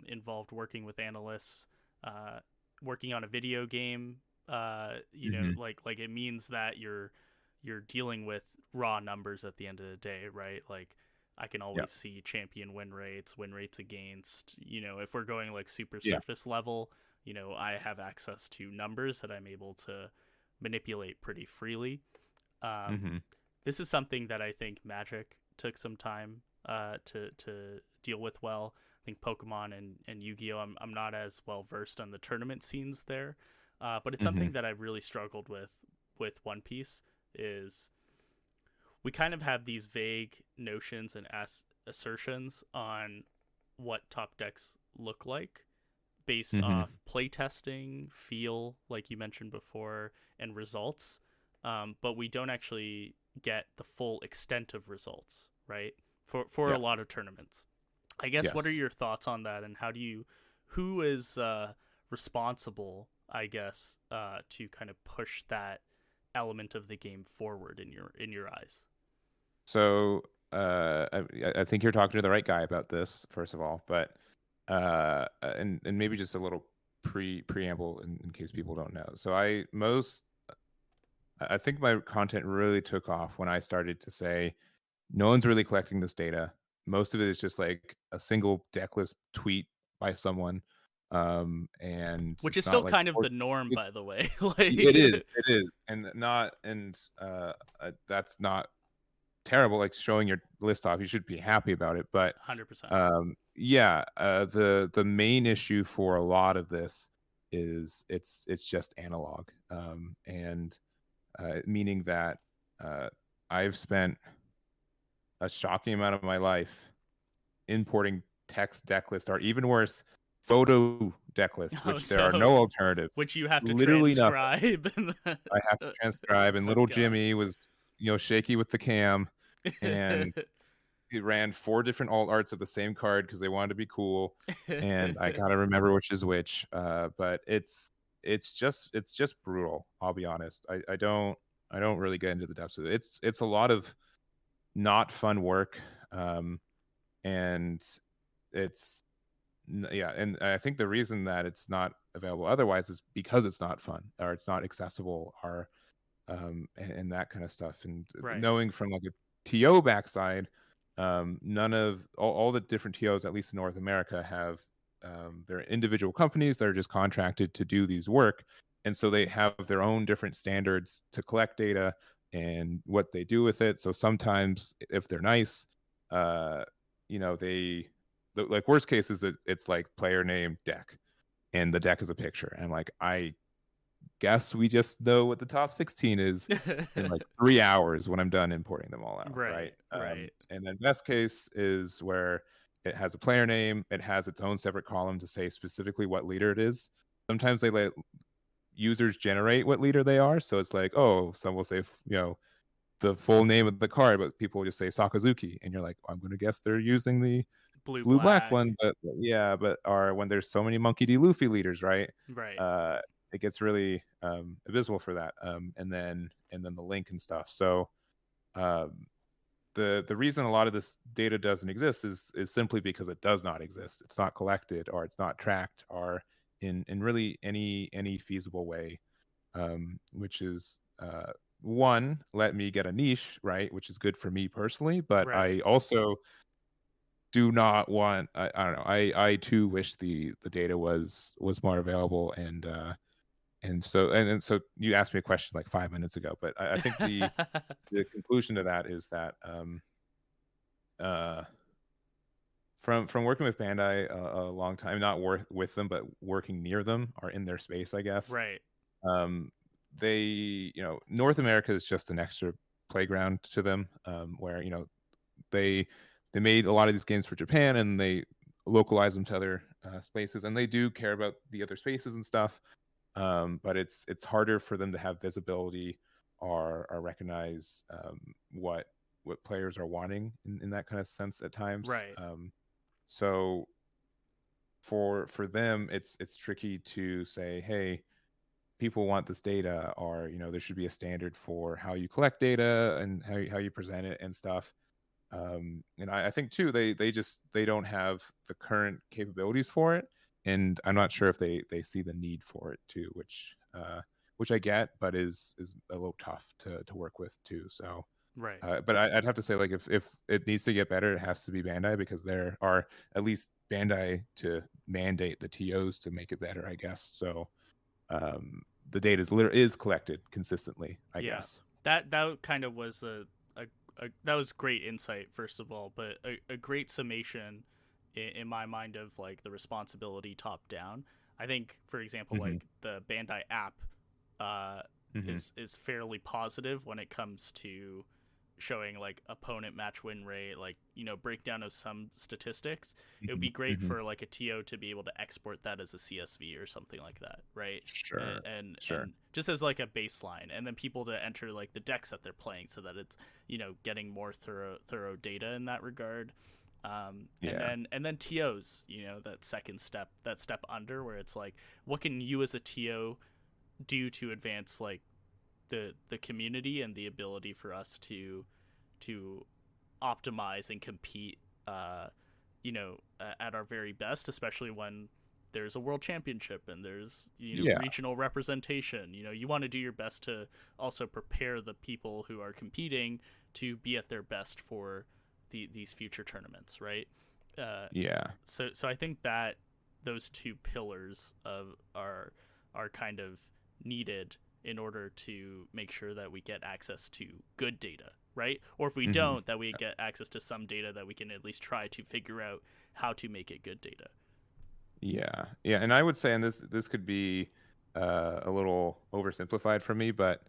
involved working with analysts, uh, working on a video game. You know, Mm-hmm. like it means that you're dealing with raw numbers at the end of the day, right? Like I can Yeah. always see champion win rates against. You know, if we're going like super Yeah. surface level, you know, I have access to numbers that I'm able to manipulate pretty freely. Um, Mm-hmm. this is something that I think Magic took some time to deal with well. I think Pokemon and Yu-Gi-Oh! I'm not as well versed on the tournament scenes there, but it's Mm-hmm. something that I've really struggled with One Piece. Is we kind of have these vague notions and assertions on what top decks look like based Mm-hmm. off playtesting, feel, like you mentioned before, and results. But we don't actually get the full extent of results, right? For Yeah. a lot of tournaments. I guess what are Yes. your thoughts on that, and who is responsible, I guess, to kind of push that element of the game forward in your eyes? So I think you're talking to the right guy about this, first of all, but and maybe just a little preamble in case people don't know. So I think my content really took off when I started to say no one's really collecting this data. Most of it is just like a single decklist tweet by someone, and Which is it's still not like kind of the norm, it's by the way. it is, and not and that's not terrible. Like showing your list off, you should be happy about it. But 100%. yeah, the main issue for a lot of this is it's just analog, and meaning that I've spent a shocking amount of my life importing text deck list, or even worse, photo deck list, Oh which there are no. no alternatives. Which you have to Literally nothing. transcribe. I have to transcribe, and Oh little god. Jimmy was, shaky with the cam, and he ran 4 different alt arts of the same card because they wanted to be cool, and I gotta remember which is which. But it's just brutal. I'll be honest. I don't really get into the depths of it. It's a lot of not fun work, and it's yeah, and I think the reason that it's not available otherwise is because it's not fun, or it's not accessible, or and that kind of stuff. And Right. knowing from like a TO backside, none of all the different TOs, at least in North America, have their individual companies that are just contracted to do these work, and so they have their own different standards to collect data and what they do with it. So sometimes, if they're nice, uh, they like worst case is that it's like player name deck, and the deck is a picture, and like I guess we just know what the top 16 is in like 3 hours when I'm done importing them all out, right? Right. Right. And then best case is where it has a player name, it has its own separate column to say specifically what leader it is. Sometimes they let users generate what leader they are, so it's like, oh, some will say, the full name of the card, but people will just say Sakazuki, and you're like, I'm going to guess they're using the Blue blue black black. one, but yeah, but or when there's so many Monkey D. Luffy leaders, right? Right. Uh, it gets really abysmal for that, and then the link and stuff. So um, the reason a lot of this data doesn't exist is simply because it does not exist. It's not collected, or it's not tracked, or in really any feasible way, which is one, let me get a niche, right, which is good for me personally, but Right. I also do not want, I don't know, I too wish the data was more available, and so you asked me a question like 5 minutes ago, but I think the conclusion to that is that uh from working with Bandai a long time, not work with them, but working near them, or in their space, I guess. Right. um they, North America is just an extra playground to them, where they made a lot of these games for Japan, and they localize them to other spaces, and they do care about the other spaces and stuff. but it's harder for them to have visibility or recognize what players are wanting in that kind of sense at times. Right. So for them, it's tricky to say, hey, people want this data, or there should be a standard for how you collect data and how you present it and stuff. And I think too they don't have the current capabilities for it, and I'm not sure if they see the need for it too, which I get, but is a little tough to work with too. So Right. but I'd have to say, like, if it needs to get better, it has to be Bandai, because there are at least Bandai to mandate the TOs to make it better, I guess. So the data is collected consistently, I Yeah. guess. That kind of was that was great insight, first of all, but a great summation in my mind of like the responsibility top down. I think, for example, Hmm. like the Bandai app uh, Hmm. is fairly positive when it comes to showing like opponent match win rate, like, breakdown of some statistics. It would Hmm. be great Hmm. for like a TO to be able to export that as a CSV or something like that, right? and Sure, and, sure. and just as like a baseline, and then people to enter like the decks that they're playing, so that it's getting more thorough data in that regard. And Yeah. then TOs, that second step, that step under, where it's like, what can you as a TO do to advance like the community and the ability for us to optimize and compete, at our very best, especially when there's a world championship and there's Yeah. regional representation. You want to do your best to also prepare the people who are competing to be at their best for these future tournaments, right? uh, Yeah. so I think that those two pillars of are kind of needed in order to make sure that we get access to good data, right? Or if we Hmm. don't, that we get access to some data that we can at least try to figure out how to make it good data. Yeah. Yeah. And I would say, and this could be a little oversimplified for me, but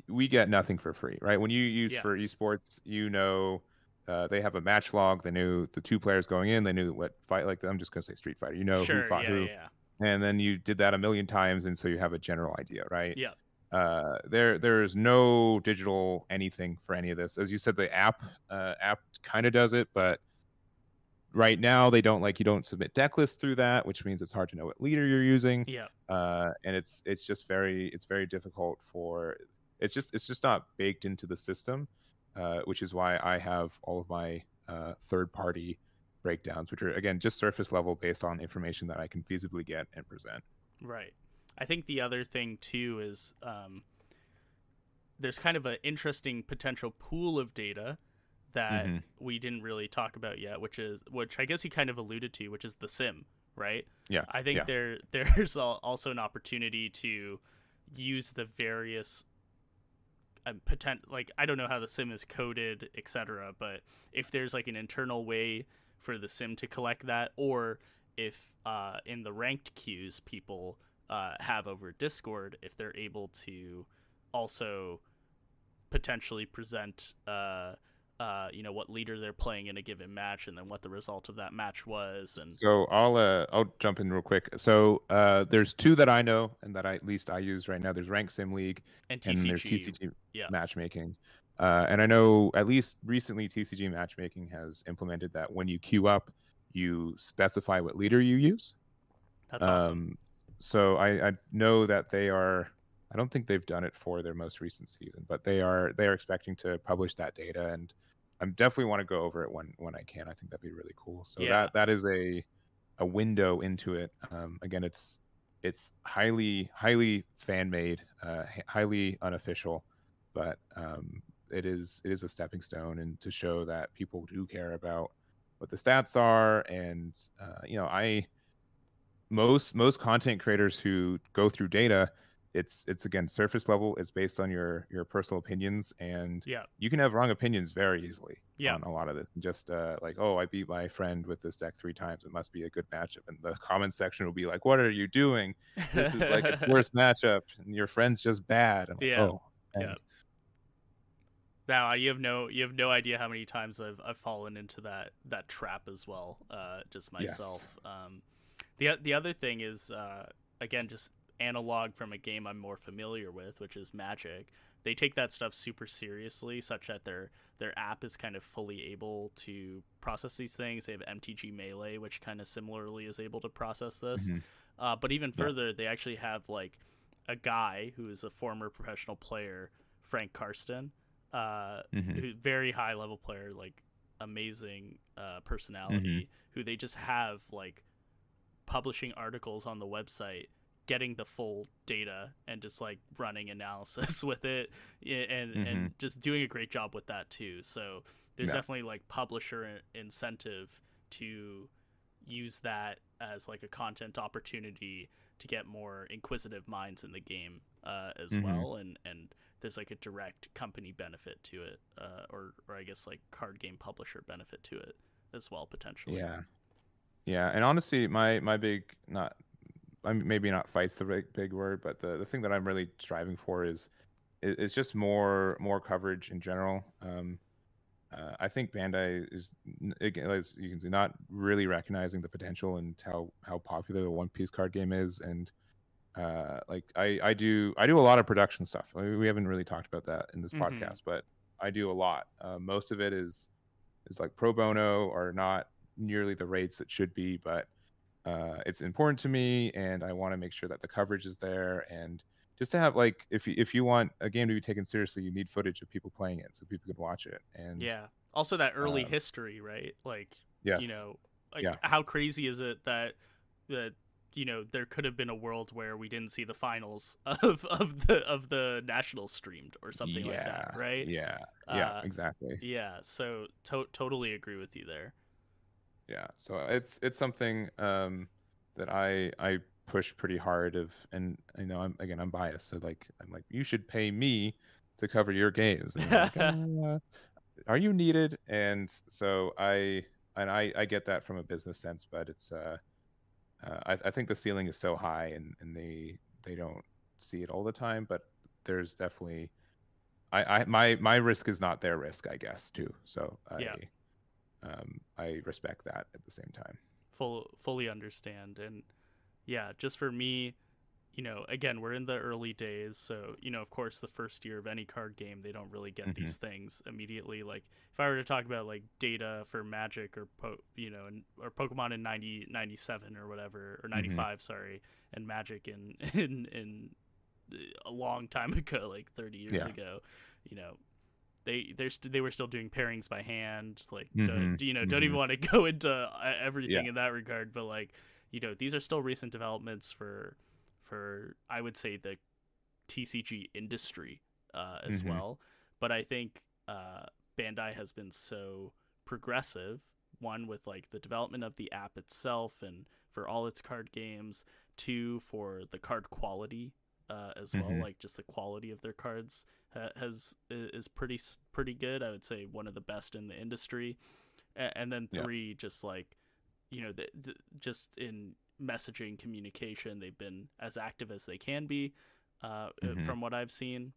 we get nothing for free, right? When you use Yeah. for esports, they have a match log. They knew the two players going in. They knew what fight. Like, I'm just gonna say Street Fighter. You know who Sure. fought Yeah. who, Yeah. and then you did that a million times, and so you have a general idea, right? Yeah. There's no digital anything for any of this. As you said, the app kind of does it, but right now they don't, like, you don't submit deck lists through that, which means it's hard to know what leader you're using. Yeah. And it's just very difficult for it's just not baked into the system, which is why I have all of my third party breakdowns, which are again just surface level based on information that I can feasibly get and present. Right. I think the other thing too is, there's kind of an interesting potential pool of data that Hmm. we didn't really talk about yet, which I guess you kind of alluded to, which is the sim, right? Yeah, I think yeah. there's also an opportunity to use the various like, I don't know how the sim is coded, etc., but if there's like an internal way for the sim to collect that, or if in the ranked queues people have over Discord, if they're able to also potentially present what leader they're playing in a given match, and then what the result of that match was. And So I'll jump in real quick. So there's two that I know and that at least I use right now. There's Rank Sim League, and then there's TCG. TCG Yeah. matchmaking. And I know at least recently TCG matchmaking has implemented that when you queue up, you specify what leader you use. That's awesome. Um, so I know that they are. I don't think they've done it for their most recent season, but they are expecting to publish that data, and I definitely want to go over it when I can. I think that'd be really cool. So Yeah. that is a window into it. Again, it's highly fan made, highly unofficial, but it is a stepping stone, and to show that people do care about what the stats are. And I most content creators who go through data, it's again surface level. It's based on your personal opinions, and Yeah. you can have wrong opinions very easily Yeah. on a lot of this. And just like, oh, I beat my friend with this deck 3 times, it must be a good matchup. And the comment section will be like, what are you doing? This is like its worst matchup, and your friend's just bad. I'm like, Yeah. oh, Yeah. dang. Now you have no idea how many times I've fallen into that trap as well, just Yes. myself. The other thing is, again, just analog from a game I'm more familiar with, which is Magic. They take that stuff super seriously, such that their app is kind of fully able to process these things. They have MTG Melee, which kind of similarly is able to process this. Mm-hmm. But even Yeah. further, they actually have like a guy who is a former professional player, Frank Karsten, Mm-hmm. who very high level player, like amazing personality, who they just have like publishing articles on the website, getting the full data and just like running analysis with it, and just doing a great job with that too. So there's definitely like publisher incentive to use that as like a content opportunity to get more inquisitive minds in the game as well, and there's like a direct company benefit to it, or I guess like card game publisher benefit to it as well potentially. Yeah, and honestly, my big, not, I mean, maybe not fight's the big word, but the thing that I'm really striving for is just more coverage in general. I think Bandai is, again, as you can see, not really recognizing the potential and how popular the One Piece card game is, and like I do a lot of production stuff. I mean, we haven't really talked about that in this podcast, but I do a lot. Most of it is like pro bono, or not nearly the rates it should be, but it's important to me, and I want to make sure that the coverage is there, and just to have, like, if you want a game to be taken seriously, you need footage of people playing it so people can watch it. And Yeah. Also that early history, right? Like, you yes, know, like yeah, how crazy is it that there could have been a world where we didn't see the finals of the nationals streamed or something like that, right? yeah, exactly. Yeah, so totally agree with you there. Yeah, so it's something that I push pretty hard of, and I'm biased, so like I'm like, you should pay me to cover your games, and they're like, are you needed? And so I get that from a business sense, but it's I think the ceiling is so high, and they don't see it all the time, but there's definitely, my risk is not their risk, I guess, too. So Yeah. I respect that at the same time. Fully understand. And yeah, just for me, again, we're in the early days, so of course, the first year of any card game, they don't really get these things immediately. Like, if I were to talk about like data for Magic or or Pokemon in 97 or whatever, or 95, sorry, and Magic in a long time ago, like 30 years ago, you know, they were still doing pairings by hand. Like, don't even want to go into everything in that regard, but like, these are still recent developments for I would say the TCG industry as well. But I think Bandai has been so progressive, one with like the development of the app itself and for all its card games, two for the card quality as well, like just the quality of their cards is pretty good. I would say one of the best in the industry. And then three, just like just in messaging communication, they've been as active as they can be from what I've seen.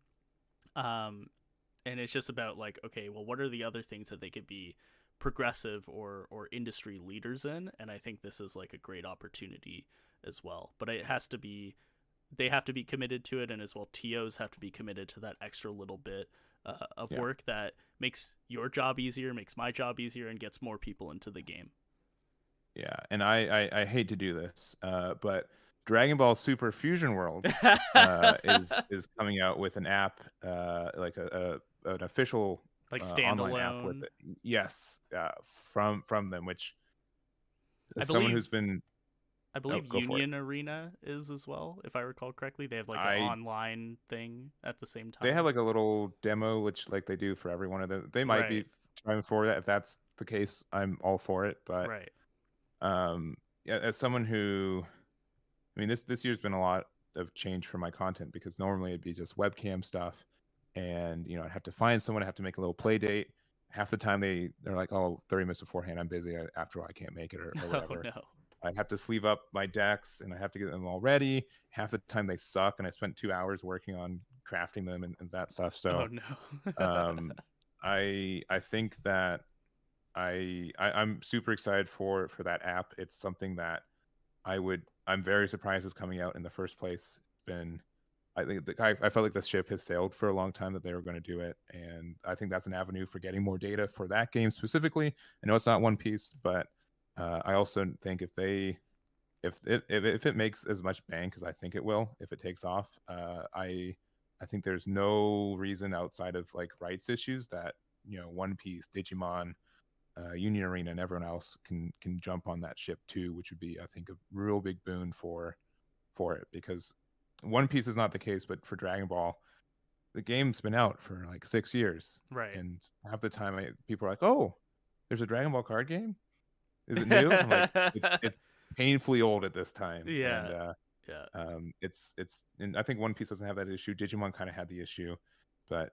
And it's just about like, okay, well, what are the other things that they could be progressive or industry leaders in? And I think this is like a great opportunity as well. But it has to be, they have to be committed to it, and as well TOs have to be committed to that extra little bit of work that makes your job easier, makes my job easier, and gets more people into the game. Yeah, and I hate to do this, but Dragon Ball Super Fusion World is coming out with an app, like an official like online app with standalone. it. Yes, from them, which I as someone believe who's been, go for it. Union Arena is as well, if I recall correctly. They have like an I online thing at the same time. They have like a little demo, which like they do for every one of them. They might be Right. trying for that. If that's the case, I'm all for it. But Right. yeah, as someone who, I mean, this year's been a lot of change for my content, because normally it'd be just webcam stuff, and I'd have to find someone, I have to make a little play date. Half the time they're like, oh, 30 minutes beforehand, I'm busy. After all, I can't make it, or whatever. Oh no. I have to sleeve up my decks, and I have to get them all ready. Half the time they suck, and I spent 2 hours working on crafting them and that stuff. So Oh no. I think that I'm super excited for that app. It's something that I'm very surprised is coming out in the first place. been, I think I felt like the ship has sailed for a long time that they were going to do it, and I think that's an avenue for getting more data for that game specifically. I know it's not One Piece, but I also think if it makes as much bank as I think it will, if it takes off, I think there's no reason outside of like rights issues that One Piece, Digimon, Union Arena, and everyone else can jump on that ship too, which would be, I think, a real big boon for it, because One Piece is not the case, but for Dragon Ball, the game's been out for like 6 years, Right. and half the time people are like, "Oh, there's a Dragon Ball card game? Is it new?" I'm like, "It's painfully old at this time." Yeah. And Yeah. it's and I think One Piece doesn't have that issue. Digimon kind of had the issue, but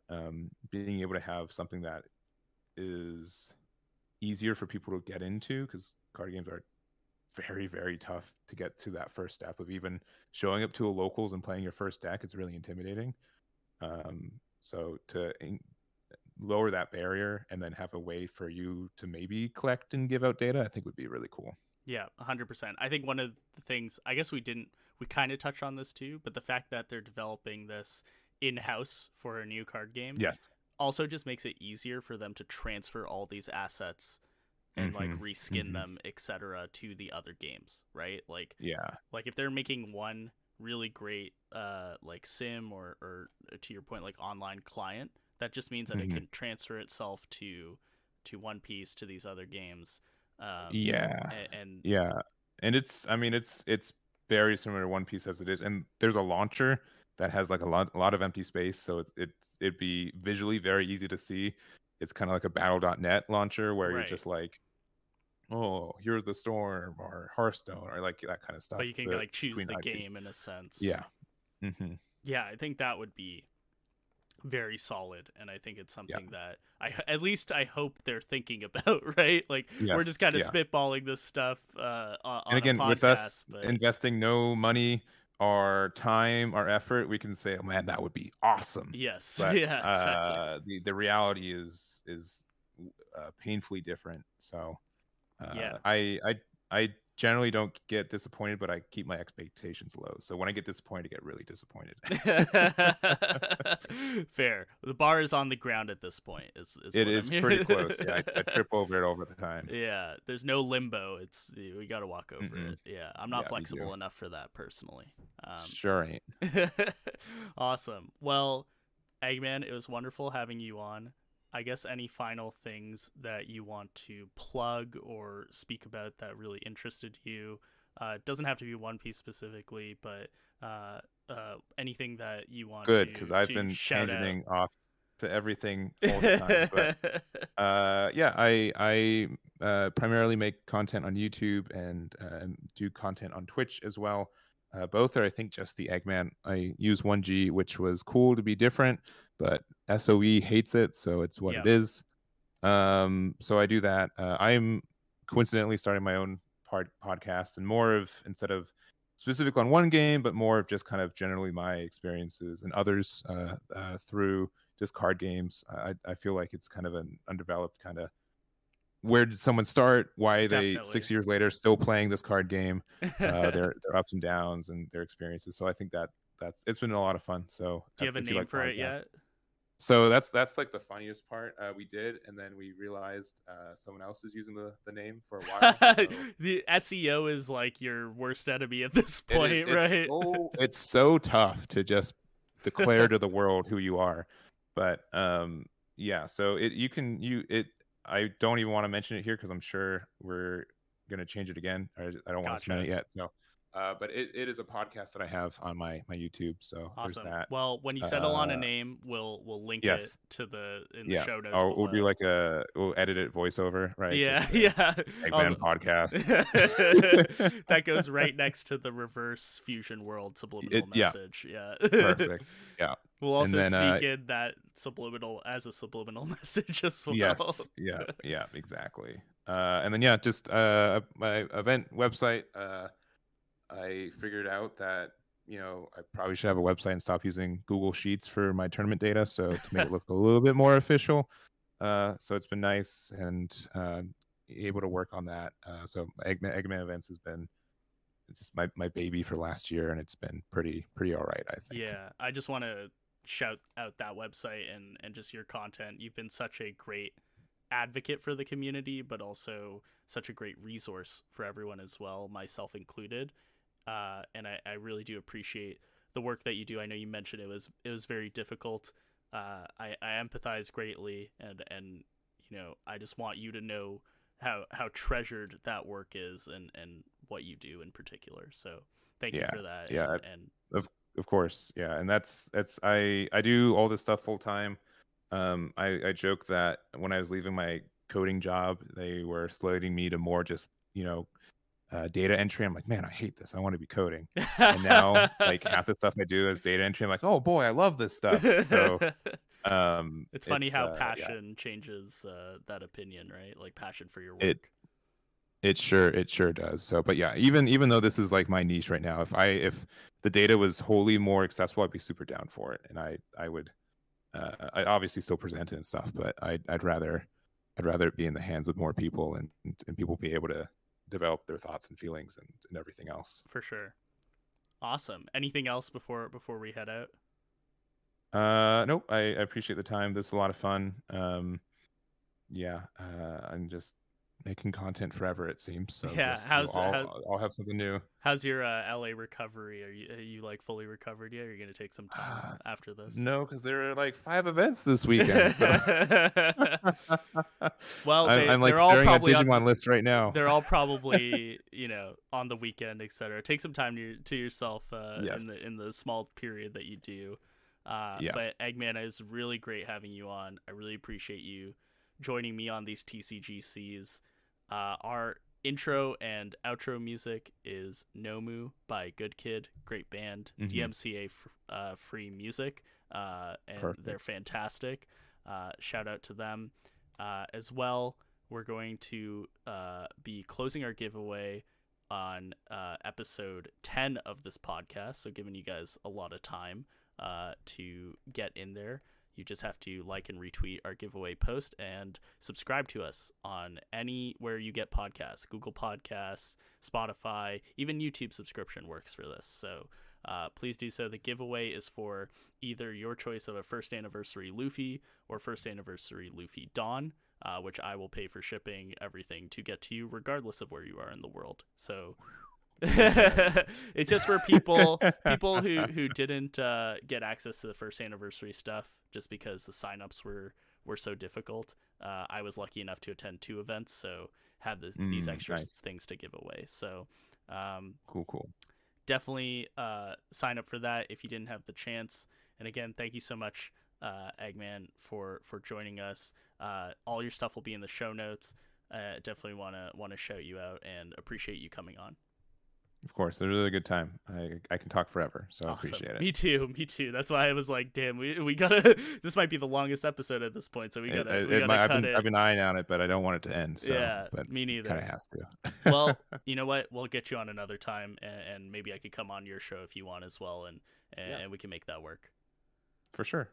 being able to have something that is easier for people to get into, because card games are very, very tough to get to that first step of even showing up to a locals and playing your first deck. It's really intimidating. So to lower that barrier and then have a way for you to maybe collect and give out data, I think would be really cool. Yeah, 100%. I think one of the things, I guess we kind of touched on this too, but the fact that they're developing this in-house for a new card game Yes. also just makes it easier for them to transfer all these assets and like reskin them, etc., to the other games, right? Like, yeah, like if they're making one really great like sim or to your point, like online client, that just means that it can transfer itself to One Piece, to these other games. yeah, And yeah. And it's, I mean, it's very similar to One Piece as it is, and there's a launcher that has like a lot of empty space, so it'd be visually very easy to see. It's kind of like a battle.net launcher where you're right, just like, oh, here's the storm or Hearthstone or like that kind of stuff. but you can like choose the game in a sense. Yeah. Yeah, I think that would be very solid, and I think it's something that at least I hope they're thinking about, right? Like, we're just kind of spitballing this stuff on and again, a podcast, with us but investing no money or time or effort, we can say, oh man, that would be awesome. yes, But yeah, exactly. the reality is painfully different. So Yeah. I generally don't get disappointed, but I keep my expectations low. So when I get disappointed, I get really disappointed. Fair. The bar is on the ground at this point. It is pretty close. Yeah, I trip over it over the time. Yeah, there's no limbo. We got to walk over it. Yeah, I'm not flexible enough for that personally. Sure ain't. Awesome. Well, Eggman, it was wonderful having you on. I guess any final things that you want to plug or speak about that really interested you? It doesn't have to be One Piece specifically, but anything that you want to because I've been tangenting off to everything all the time. But yeah, I primarily make content on YouTube and do content on Twitch as well. Both are, I think, just the Eggman. I use 1G, which was cool to be different, but SOE hates it, so it's what it is. So I do that. I'm coincidentally starting my own podcast, and more of, instead of specific on one game, but more of just kind of generally my experiences and others through just card games. I feel like it's kind of an undeveloped kind of, where did someone start? Why are they 6 years later still playing this card game? Their ups and downs and their experiences. So I think it's been a lot of fun. So do you have a name for it yet? So that's like the funniest part. We did, and then we realized someone else was using the name for a while. So. The SEO is like your worst enemy at this point, right? It's so tough to just declare to the world who you are. But yeah, so I don't even want to mention it here because I'm sure we're gonna change it again. I don't want to spend it yet. So, but it is a podcast that I have on my YouTube. So awesome. There's that. Well, when you settle on a name, we'll link it to the show notes. We'll do like we'll edit it voiceover, right? Yeah, Eggman podcast. That goes right next to the reverse fusion world subliminal message. Yeah. Perfect. Yeah. We'll also sneak in that subliminal as a subliminal message as well. Yes. Yeah, exactly. And then just my event website. I figured out that I probably should have a website and stop using Google Sheets for my tournament data, so to make it look a little bit more official. So it's been nice and able to work on that. So Eggman Events has been just my baby for last year, and it's been pretty all right, I think. Yeah, I just want to shout out that website and just your content. You've been such a great advocate for the community, but also such a great resource for everyone as well, myself included. And I really do appreciate the work that you do. I know you mentioned it was very difficult. I empathize greatly, and I just want you to know how treasured that work is, and what you do in particular. So thank you for that. Yeah, and of course, yeah, and that's I do all this stuff full time. I joke that when I was leaving my coding job, they were slating me to more just data entry. I'm like, man, I hate this. I want to be coding. And now, like, half the stuff I do is data entry. I'm like, oh boy, I love this stuff. So it's funny how passion changes that opinion, right? Like passion for your work. It sure does. So, but yeah, even though this is like my niche right now, if the data was wholly more accessible, I'd be super down for it. And I would I obviously still present it and stuff, but I'd rather it be in the hands of more people, and people be able to develop their thoughts and feelings and everything else. For sure. Awesome. Anything else before we head out? Nope. I appreciate the time. This is a lot of fun. I'm just making content forever, it seems. So yeah, I'll have something new. How's your LA recovery? Are you like fully recovered yet? Or are you gonna take some time after this? No, because there are like 5 events this weekend. So. Well, I'm like staring at Digimon list right now. They're all probably on the weekend, etc. Take some time to yourself in the small period that you do. But Egman, it was really great having you on. I really appreciate you joining me on these TCGCs. Our intro and outro music is Nomu by Good Kid, great band, DMCA free music, and Perfect. They're fantastic. Shout out to them as well. We're going to be closing our giveaway on episode 10 of this podcast, so giving you guys a lot of time to get in there. You just have to like and retweet our giveaway post and subscribe to us on anywhere you get podcasts, Google Podcasts, Spotify, even YouTube subscription works for this. So please do so. The giveaway is for either your choice of a first anniversary Luffy or first anniversary Luffy Dawn, which I will pay for shipping everything to get to you regardless of where you are in the world. So it's just for people who didn't get access to the first anniversary stuff just because the signups were so difficult. I was lucky enough to attend 2 events, so had these extra things to give away. So cool. Definitely sign up for that if you didn't have the chance. And again, thank you so much, Egman, for joining us. All your stuff will be in the show notes. Definitely want to shout you out and appreciate you coming on. Of course, it was a really good time. I can talk forever, so awesome. I appreciate it. Me too. That's why I was like, damn, we gotta. This might be the longest episode at this point, so we gotta cut it. I've been eyeing on it, but I don't want it to end. So, yeah, but me neither. Kind of has to. Well, you know what? We'll get you on another time, and maybe I could come on your show if you want as well, and we can make that work. For sure.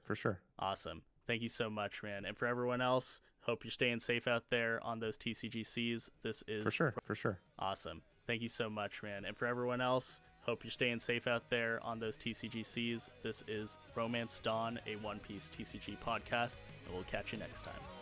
Awesome. Thank you so much, man. And for everyone else, hope you're staying safe out there on those TCGCs. This is for sure. Awesome. Thank you so much, man. And for everyone else, hope you're staying safe out there on those TCGCs. This is Romance Dawn, a One Piece TCG podcast, and we'll catch you next time.